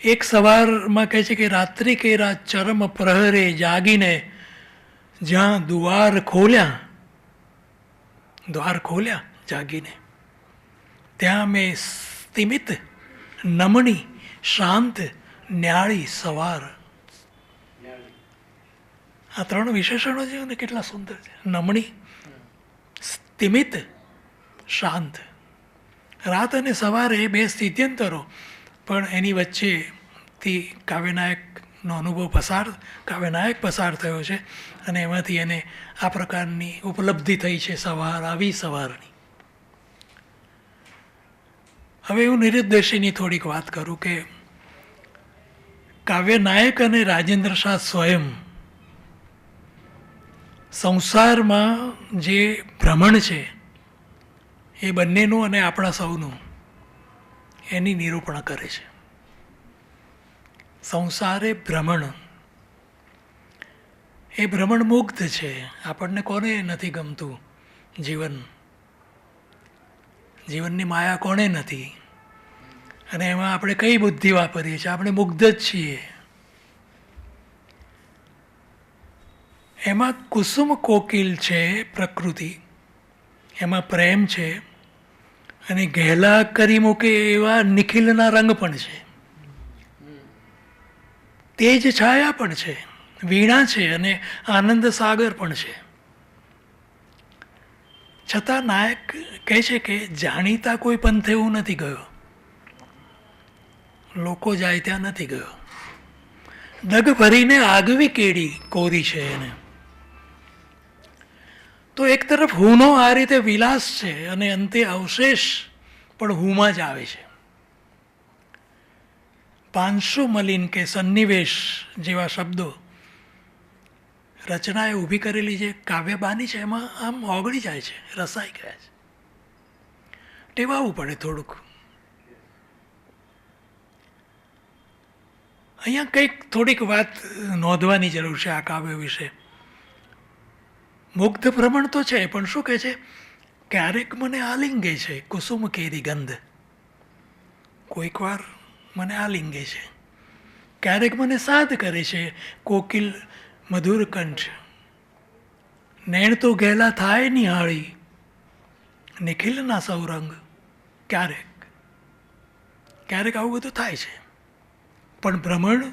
એક સવારમાં કહે છે કે રાત્રિ કેરા ચરમ પ્રહરે જાગીને જ્યાં દ્વાર ખોલ્યા જાગીને, ત્યાં મેં સ્થિમિત નમણી શાંત ન્યાળી સવાર. આ ત્રણ વિશેષણો છે ને કેટલા સુંદર છે. નમણી, સ્થિમિત, શાંત. રાત અને સવારે એ બે સ્થિત્યંતરો, પણ એની વચ્ચેથી કાવ્યનાયકનો અનુભવ કાવ્યનાયક પસાર થયો છે, અને એમાંથી એને આ પ્રકારની ઉપલબ્ધિ થઈ છે સવાર, આવી સવારની. હવે હું નિરુદ્દેશીની થોડીક વાત કરું કે કાવ્યનાયક અને રાજેન્દ્ર શાહ સ્વયં સંસારમાં જે ભ્રમણ છે એ બંનેનું અને આપણા સૌનું એની નિરૂપણ કરે છે. સંસારે ભ્રમણ, એ ભ્રમણ મુગ્ધ છે. આપણને કોને નથી ગમતું જીવન? જીવનની માયા કોને નથી? અને એમાં આપણે કઈ બુદ્ધિ વાપરીએ છીએ? આપણે મુગ્ધ જ છીએ. એમાં કુસુમ કોકિલ છે પ્રકૃતિ, એમાં પ્રેમ છે, અને ઘેલા કરી મૂકે એવા નિખિલના રંગ પણ છે, તેજ છાયા પણ છે, વીણા છે, અને આનંદ સાગર પણ છે. છતાં નાયક કહે છે કે જાણીતા કોઈ પંથે હું નથી ગયો, લોકો જાય ત્યાં નથી ગયો. ડગ ભરીને આગવી કેડી કોરી છે એને. તો એક તરફ હુંનો આ રીતે વિલાસ છે, અને અંતે અવશેષ પણ હુંમાં જ આવે છે. પાંચસો મલિન કે સન્નિવેશ જેવા શબ્દો રચનાએ ઊભી કરેલી જે કાવ્યબાની છે એમાં આમ ઓગળી જાય છે, રસાઈ ગયા છે. ટેવાવું પડે થોડુંક. અહીંયા કંઈક થોડીક વાત નોંધવાની જરૂર છે આ કાવ્ય વિશે. મુગ્ધ ભ્રમણ તો છે, પણ શું કહે છે? ક્યારેક મને આલિંગે છે કુસુમ કેરી ગંધ. કોઈક વાર મને આલિંગે છે, ક્યારેક મને સાદ કરે છે કોકિલ મધુર કંઠ. નૈણ તો ગેલા થાય નિહાળી, નિખિલના સૌરંગ. ક્યારેક ક્યારેક આવું બધું થાય છે, પણ ભ્રમણ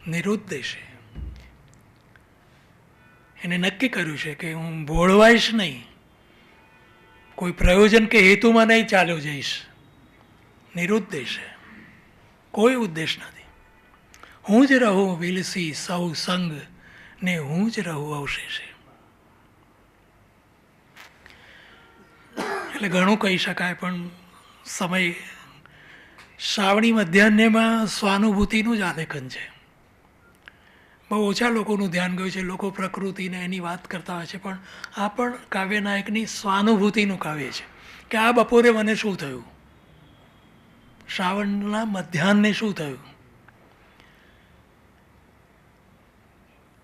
નિરુદ્દેશે. એને નક્કી કર્યું છે કે હું ભોળવાઈશ નહીં, કોઈ પ્રયોજન કે હેતુમાં નહીં ચાલ્યો જઈશ. નિરુદ્દેશે, કોઈ ઉદ્દેશ નથી. હું જ રહું વિલસી સૌ સંગ, ને હું જ રહું અવશેષે. એટલે ઘણું કહી શકાય, પણ સમય. શ્રાવણી મધ્યાહ્નમાં સ્વાનુભૂતિનું જ આલેખન છે. બહુ ઓછા લોકોનું ધ્યાન ગયું છે. લોકો પ્રકૃતિને એની વાત કરતા હોય છે, પણ આ પણ કાવ્યનાયકની સ્વાનુભૂતિનું કાવ્ય છે કે આ બપોરે મને શું થયું, શ્રાવણના મધ્યાહ્ને શું થયું.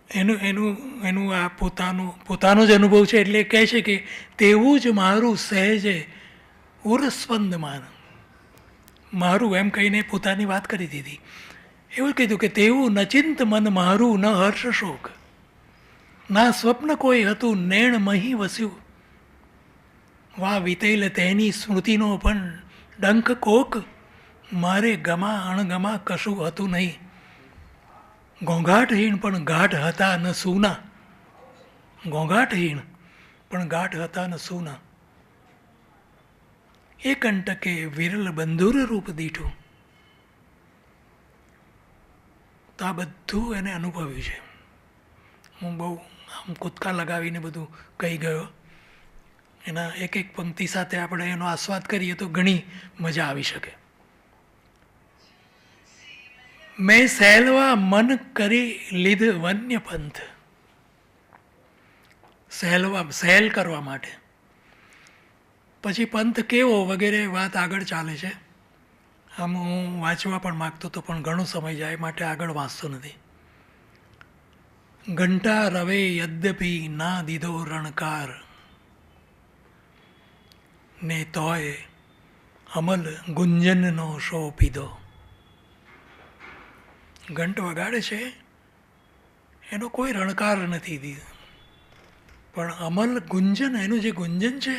એનું આ પોતાનો જ અનુભવ છે. એટલે કહે છે કે તેવું જ મારું સહેજે ઉરસ્પંદમાન. મારું એમ કહીને પોતાની વાત કરી દીધી. એવું કીધું કે તેવું નચિંત મન મારું ન હર્ષ શોક. ના સ્વપ્ન કોઈ હતું નેણ મહી વસ્યું, વા વીતેલ તેની સ્મૃતિનો પણ ડંખ કોક, મારે ગમા અણગમા કશું હતું નહીં. ઘોંઘાટહીણ પણ ગાઢ હતા ન સૂના, ઘોંઘાટહીણ પણ ગાઢ હતા ન સૂના. એ કંટકે વિરલ બંધુર રૂપ દીઠું. તો આ બધું એને અનુભવ્યું છે. હું બહુ આમ કૂદકા લગાવીને બધું કહી ગયો. એના એક એક પંક્તિ સાથે આપણે એનો આસ્વાદ કરીએ તો ઘણી મજા આવી શકે. મેં સહેલવા મન કરી લીધ વન્ય પંથ. સહેલ કરવા માટે. પછી પંથ કેવો વગેરે વાત આગળ ચાલે છે. આમ હું વાંચવા પણ માગતો હતો પણ ઘણો સમય જાય માટે આગળ વાંચતો નથી. ઘંટા રવે યદ્યપી ના દીધો રણકાર, ને તોય અમલ ગુંજનનો શો પીધો. ઘંટ વગાડે છે એનો કોઈ રણકાર નથી દીધો, પણ અમલ ગુંજન, એનું જે ગુંજન છે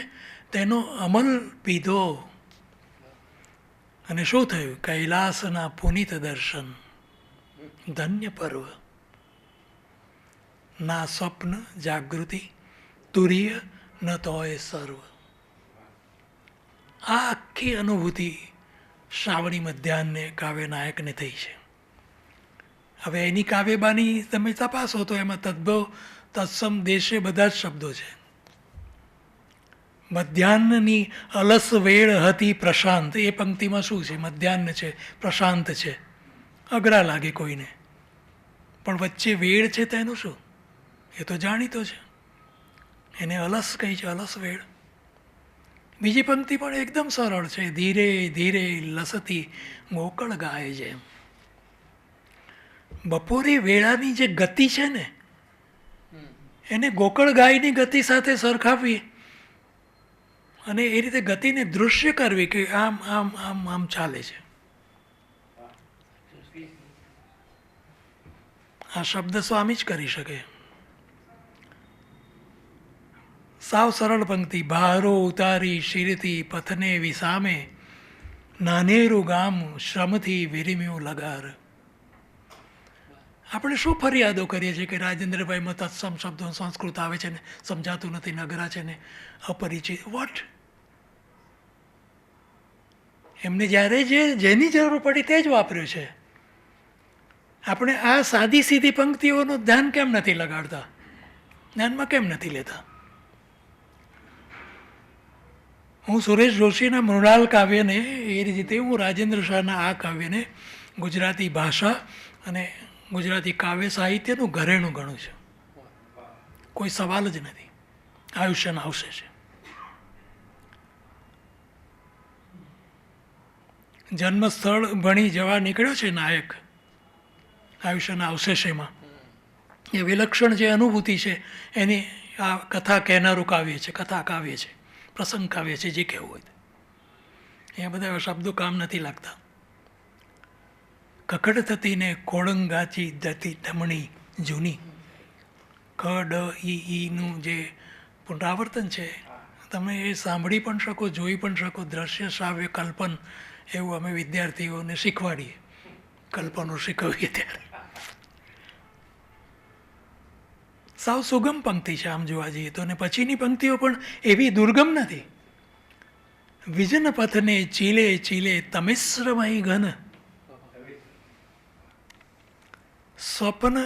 તેનો અમલ પીધો. અને શું થયું? કૈલાસના પુનિત દર્શન, ધન્ય પર્વ. ના સ્વપ્ન જાગૃતિ તુર્ય ન તોય સર્વ. આ આખી અનુભૂતિ શ્રાવણી મધ્યાહ્નને કાવ્ય નાયકને થઈ છે. હવે એની કાવ્યબાની તમે તપાસો તો એમાં તદ્ભવ તત્સમ દેશે બધા જ શબ્દો છે. મધ્યાહ્નની અલસ વેળ હતી પ્રશાંત, એ પંક્તિમાં શું છે? મધ્યાહ્ન છે, પ્રશાંત છે, અઘરા લાગે કોઈને. પણ વચ્ચે વેળ છે તેનું શું? એ તો જાણીતો છે. એને અલસ કહી છે, અલસ વેળ. બીજી પંક્તિ પણ એકદમ સરળ છે. ધીરે ધીરે લસતી ગોકળ ગાય છે. બપોરે વેળાની જે ગતિ છે ને એને ગોકળ ગાયની ગતિ સાથે સરખાવવી અને એ રીતે ગતિને દૃશ્ય કરવી કે આમ આમ આમ આમ ચાલે છે. આ શબ્દ સ્વામી જ કરી શકે. સાવ સરળ પંક્તિ. બહારો ઉતારી શિરથી પથને વિસામે, નાનેરું ગામ શ્રમથી વિરીમ્યું લગાર. આપણે શું ફરિયાદો કરીએ છીએ કે રાજેન્દ્રભાઈમાં તત્સમ શબ્દો સંસ્કૃત આવે છે ને સમજાતું નથી, નગરા છે ને અપરિચિત. વોટ? એમને જ્યારે જેની જરૂર પડી તે જ વાપર્યું છે. આપણે આ સાદી સીધી પંક્તિઓનું ધ્યાન કેમ નથી લગાડતા? ધ્યાનમાં કેમ નથી લેતા? હું સુરેશ જોશીના મૃણાલ કાવ્યને એ રીતે હું રાજેન્દ્ર શાહના આ કાવ્યને ગુજરાતી ભાષા અને ગુજરાતી કાવ્ય સાહિત્યનું ઘરેણું ગણું છે. કોઈ સવાલ જ નથી. આયુષ્યના અવશેષે. જન્મસ્થળ ભણી જવા નીકળ્યો છે નાયક આયુષ્યના અવશેષેમાં. એ વિલક્ષણ જે અનુભૂતિ છે એની આ કથા કહેનારું કાવ્ય છે, કથા કાવ્ય છે, પ્રસંગ કાવ્ય છે, જે કહેવું હોય. અહીંયા બધા શબ્દો કામ નથી લાગતા. કકડ થતી ને કોળંગાચી જતી ધમણી જૂની. ક ડ ઈનું જે પુનરાવર્તન છે તમે એ સાંભળી પણ શકો, જોઈ પણ શકો. દ્રશ્ય શ્રાવ્ય કલ્પન એવું અમે વિદ્યાર્થીઓને શીખવાડીએ, કલ્પનો શીખવીએ ત્યારે. સાવ સુગમ પંક્તિ છે આમ જોવા જઈએ તો. અને પછીની પંક્તિઓ પણ એવી દુર્ગમ નથી. વિજન પથને ચીલે ચીલે તમિશ્રમય ઘન, સ્વપ્ન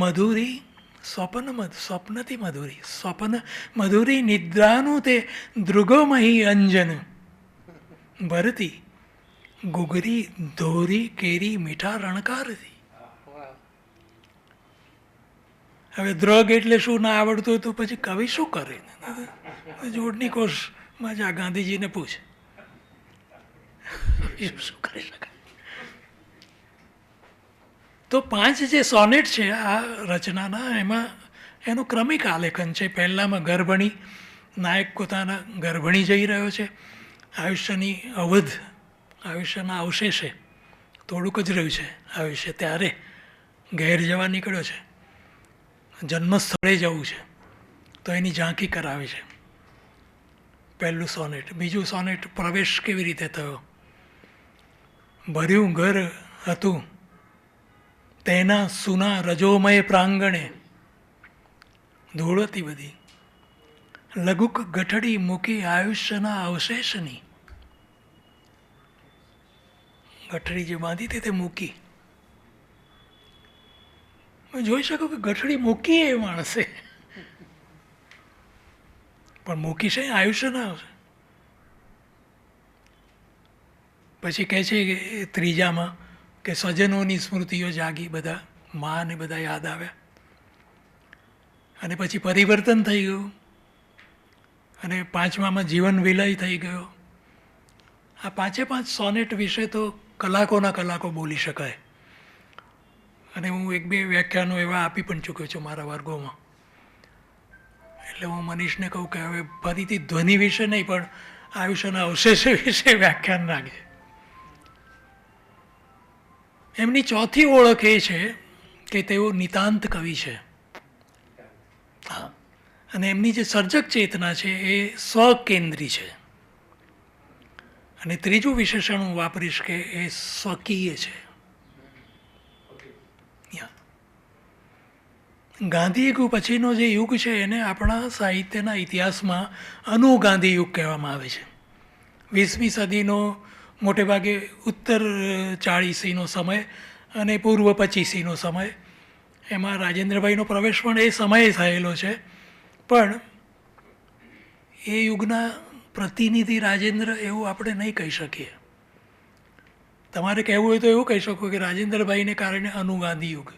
મધુરી, સ્વપ્નથી મધુરી, સ્વપ્ન મધુરી નિદ્રાનું તે દૃગમહી અંજન, ભરતી ગુગરી ધોરી કેરી મીઠા રણકારથી. હવે દ્રગ એટલે શું ના આવડતું હોય તો પછી કવિ શું કરે? જોડની કોષમાં જા ગાંધીજીને પૂછ, શું કરી શકાય? તો 5 જે સોનેટ છે આ રચનાના, એમાં એનું ક્રમિક આલેખન છે. પહેલામાં ગર્ભણી, નાયક પોતાના ગર્ભણી જઈ રહ્યો છે. આયુષ્યની અવધ, આયુષ્યના અવશેષે થોડુંક જ રહ્યું છે આયુષ્ય, ત્યારે ઘેર જવા નીકળ્યો છે. જન્મસ્થળે જવું છે તો એની ઝાંખી કરાવે છે. પહેલું સોનેટ. બીજું સોનેટ પ્રવેશ કેવી રીતે થયો. ભર્યું ઘર હતું તેના સુના રજોમય પ્રાંગણે, ધૂળ હતી બધી, લઘુક ગઠડી મૂકી આયુષ્યના અવશેષની. ગઠડી જે બાંધી હતી તે મૂકી. જોઈ શકો કે ગઠડી મૂકી એ માણસે, પણ મૂકી છે આયુષ્ય ના આવશે. પછી કહે છે કે ત્રીજામાં કે સ્વજનોની સ્મૃતિઓ જાગી, બધા મા ને બધા યાદ આવ્યા, અને પછી પરિવર્તન થઈ ગયું, અને પાંચમામાં જીવન વિલય થઈ ગયો. આ પાંચે પાંચ સોનેટ વિશે તો કલાકોના કલાકો બોલી શકાય, અને હું એક બે વ્યાખ્યાનો એવા આપી પણ ચૂક્યો છું મારા વર્ગોમાં. એટલે હું મનીષને કહું કે હવે ફરીથી ધ્વનિ વિશે નહીં પણ આયુષ્યના અવશેષ વિશે વ્યાખ્યાન રાખે. એમની ચોથી ઓળખ એ છે કે તેઓ નિતાંત કવિ છે. હા, અને એમની જે સર્જક ચેતના છે એ સ્વકેન્દ્રી છે. અને ત્રીજું વિશેષણ હું વાપરીશ કે એ સ્વકીય છે. ગાંધી યુગ પછીનો જે યુગ છે એને આપણા સાહિત્યના ઇતિહાસમાં અનુગાંધી યુગ કહેવામાં આવે છે. 20મી સદીનો મોટે ભાગે ઉત્તર 40નો સમય અને પૂર્વ 25નો સમય, એમાં રાજેન્દ્રભાઈનો પ્રવેશ પણ એ સમયે થયેલો છે. પણ એ યુગના પ્રતિનિધિ રાજેન્દ્ર એવું આપણે નહીં કહી શકીએ. તમારે કહેવું હોય તો એવું કહી શકો કે રાજેન્દ્રભાઈને કારણે અનુગાંધી યુગ.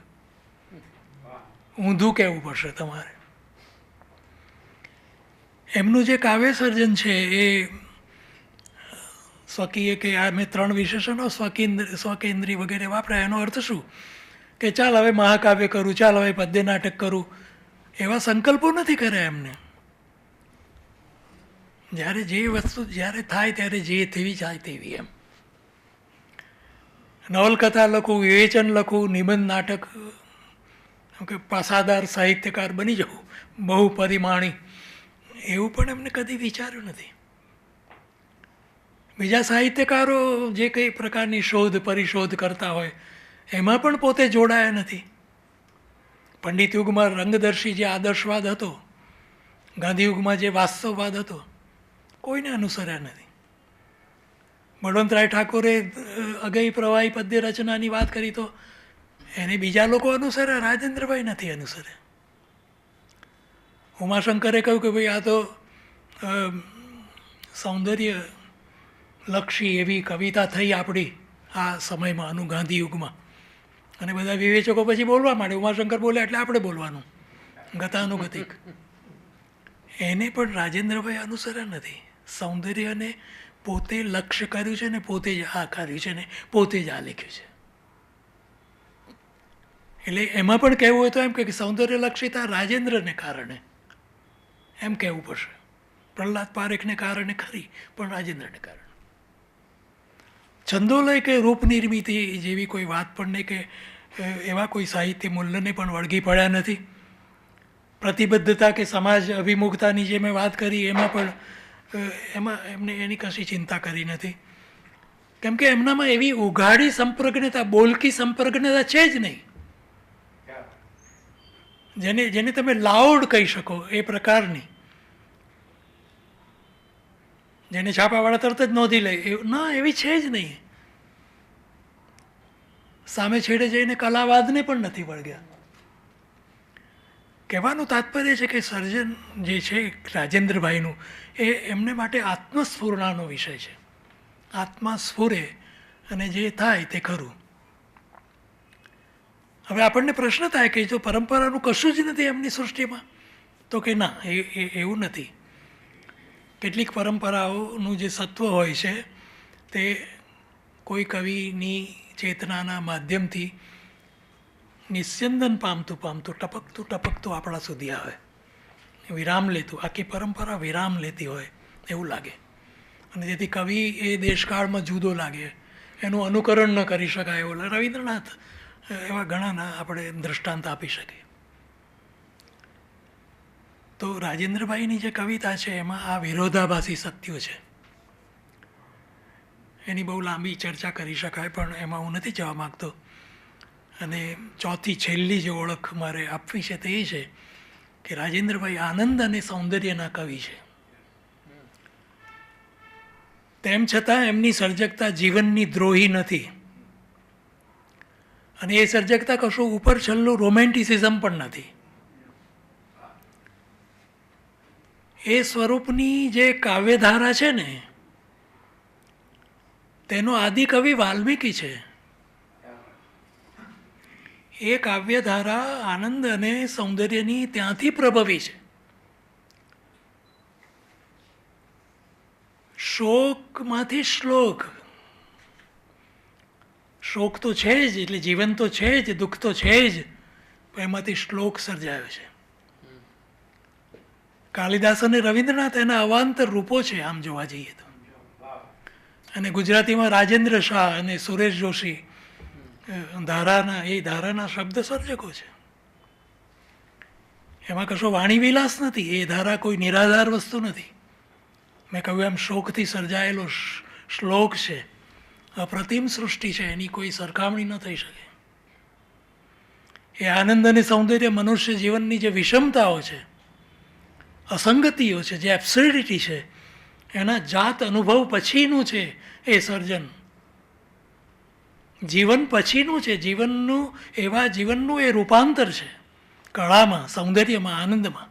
ઊંધું કહેવું પડશે તમારે. એમનું જે કાવ્ય સર્જન છે એ સ્વકીય, કે આ મેં 3 વિશેષણો સ્વકેન્દ્રી વગેરે વાપર્યા. એનો અર્થ શું કે ચાલ હવે મહાકાવ્ય કરું, ચાલ હવે પદ્ય નાટક કરું, એવા સંકલ્પો નથી કર્યા એમને. જ્યારે જે વસ્તુ જ્યારે થાય ત્યારે જે તેવી જાય તેવી. એમ નવલકથા લખું, વિવેચન લખું, નિબંધ નાટક, કે પાસાદાર સાહિત્યકાર બની જવું, બહુ પરિમાણી, એવું પણ એમને કદી વિચાર્યું નથી. બીજા સાહિત્યકારો જે કંઈ પ્રકારની શોધ પરિશોધ કરતા હોય એમાં પણ પોતે જોડાયા નથી. પંડિત યુગમાં રંગદર્શી જે આદર્શવાદ હતો, ગાંધી યુગમાં જે વાસ્તવવાદ હતો, કોઈને અનુસર્યા નથી. બળવંતરાય ઠાકોરે અગઈ પ્રવાહી પદ્ય રચનાની વાત કરી તો એને બીજા લોકો અનુસર્યા, રાજેન્દ્રભાઈ નથી અનુસર્યા. ઉમાશંકરે કહ્યું કે ભાઈ આ તો સૌંદર્ય લક્ષી એવી કવિતા થઈ આપણી આ સમયમાં, અનુગાંધી યુગમાં. અને બધા વિવેચકો પછી બોલવા માંડે, ઉમાશંકર બોલે એટલે આપણે બોલવાનું, ગતાનુગતિક. એને પણ રાજેન્દ્રભાઈ અનુસર્યા નથી. સૌંદર્યને પોતે લક્ષ્ય કર્યું છે ને પોતે જ આ કર્યું છે ને પોતે જ આ લખ્યું છે. એટલે એમાં પણ કહેવું હોય તો એમ કે સૌંદર્યલક્ષિતા રાજેન્દ્રને કારણે એમ કહેવું પડશે. પ્રહલાદ પારેખને કારણે ખરી, પણ રાજેન્દ્રને કારણે. છંદોલય કે રૂપ નિર્મિતિ જેવી કોઈ વાત પણ નહીં, કે એવા કોઈ સાહિત્ય મૂલ્યને પણ વળગી પડ્યા નથી. પ્રતિબદ્ધતા કે સમાજ અભિમુખતાની જે મેં વાત કરી એમાં પણ એમાં એમને એની કશી ચિંતા કરી નથી. કેમ કે એમનામાં એવી ઉઘાડી સંપ્રજ્ઞતા, બોલકી સંપ્રજ્ઞતા છે જ નહીં, જેને તમે લાઉડ કહી શકો એ પ્રકારની, જેને છાપાવાળા તરત જ નોંધી લે ના, એવી છે જ નહીં. સામે છેડે જઈને કલાવાદને પણ નથી વળગ્યા. કહેવાનું તાત્પર્ય છે કે સર્જન જે છે રાજેન્દ્રભાઈનું એ એમને માટે આત્મસ્ફૂર્ણાનો વિષય છે. આત્મા સ્ફુરે અને જે થાય તે ખરું. હવે આપણને પ્રશ્ન થાય કે જો પરંપરાનું કશું જ નથી એમની સૃષ્ટિમાં, તો કે ના, એવું નથી. કેટલીક પરંપરાઓનું જે સત્વ હોય છે તે કોઈ કવિની ચેતનાના માધ્યમથી નિસ્યંદન પામતું પામતું ટપકતું ટપકતું આપણા સુધી આવે, વિરામ લેતું. આખી પરંપરા વિરામ લેતી હોય એવું લાગે, અને જેથી કવિ એ દેશકાળમાં જુદો લાગે, એનું અનુકરણ ન કરી શકાય. એવું રવિન્દ્રનાથ એવા ઘણાના આપણે દૃષ્ટાંત આપી શકીએ. તો રાજેન્દ્રભાઈની જે કવિતા છે એમાં આ વિરોધાભાસી સત્યો છે. એની બહુ લાંબી ચર્ચા કરી શકાય, પણ એમાં હું નથી જવા માગતો. અને ચોથી છેલ્લી જે ઓળખ મારે આપવી છે તે એ છે કે રાજેન્દ્રભાઈ આનંદ અને સૌંદર્યના કવિ છે. તેમ છતાં એમની સર્જકતા જીવનની દ્રોહી નથી, અને એ સર્જકતા કશું ઉપર છલ્લું રોમેન્ટિસિઝમ પણ નથી. એ સ્વરૂપની જે કાવ્યધારા છે ને, તેનો આદિકવિ વાલ્મીકી છે. એ કાવ્યધારા આનંદ અને સૌંદર્યની ત્યાંથી પ્રભાવી છે. શોકમાંથી શ્લોક, શોક તો છે જ, એટલે જીવન તો છે જ, દુઃખ તો છે જ, પણ એમાંથી શ્લોક સર્જાયો છે. કાલિદાસ અને રવિન્દ્રનાથ એના અવાંતર રૂપો છે આમ જોવા જઈએ તો. અને ગુજરાતીમાં રાજેન્દ્ર શાહ અને સુરેશ જોશી ધારાના શબ્દ સર્જકો છે. એમાં કશો વાણી વિલાસ નથી. એ ધારા કોઈ નિરાધાર વસ્તુ નથી. મેં કહ્યું એમ શોકથી સર્જાયેલો શ્લોક છે, અપ્રતિમ સૃષ્ટિ છે, એની કોઈ સરખામણી ન થઈ શકે. એ આનંદ અને સૌંદર્ય મનુષ્ય જીવનની જે વિષમતાઓ છે, અસંગતિઓ છે, જે એબ્સર્ડિટી છે, એના જાત અનુભવ પછીનું છે એ સર્જન. જીવન પછીનું છે, જીવનનું એ રૂપાંતર છે કળામાં, સૌંદર્યમાં, આનંદમાં.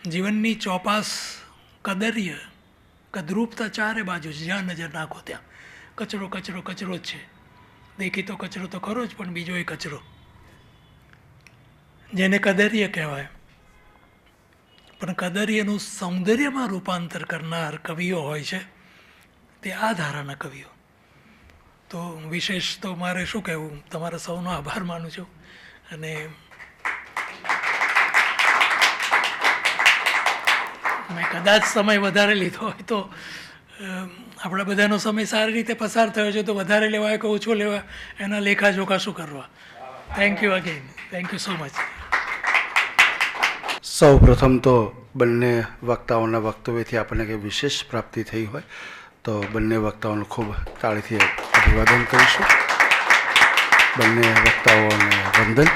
જીવનની ચોપાસ કદર્ય, કદરૂપતા ચારે બાજુ છે. જ્યાં નજર નાખો ત્યાં કચરો કચરો કચરો જ છે. દેખીતો કચરો તો ખરો જ, પણ બીજો એ કચરો જેને કદર્ય કહેવાય. પણ કદર્યનું સૌંદર્યમાં રૂપાંતર કરનાર કવિઓ હોય છે, તે આ ધારાના કવિઓ. તો વિશેષ તો મારે શું કહેવું, તમારા સૌનો આભાર માનું છું. અને મેં કદાચ સમય વધારે લીધો હોય તો આપણા બધાનો સમય સારી રીતે પસાર થયો છે, તો વધારે લેવાય કે ઓછો લેવાય એના લેખાજોખા શું કરવા. Thank you again, thank you so much. સૌ પ્રથમ તો બંને વક્તાઓના વક્તવ્યથી આપણને કંઈ વિશેષ પ્રાપ્તિ થઈ હોય તો બંને વક્તાઓનું ખૂબ તાળીથી અભિવાદન કરીશું. બંને વક્તાઓને વંદન,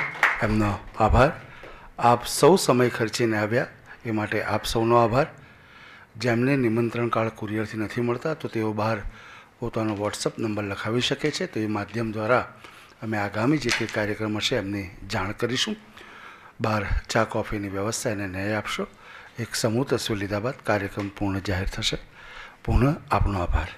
એમનો આભાર. આપ સૌ સમય ખર્ચીને આવ્યા એ માટે આપ સૌનો આભાર. જેમને નિમંત્રણ કાર્ડ કુરિયરથી નથી મળતા તો તેઓ બહાર પોતાનો વોટ્સઅપ નંબર લખાવી શકે છે. તો એ માધ્યમ દ્વારા અમે આગામી જે કંઈ કાર્યક્રમ હશે એમની જાણ કરીશું. બહાર ચા કોફીની વ્યવસ્થા એને ન્યાય આપશો. એક સમૂહ તસવીર લીધા બાદ કાર્યક્રમ પૂર્ણ જાહેર થશે. પૂર્ણ આપનો આભાર.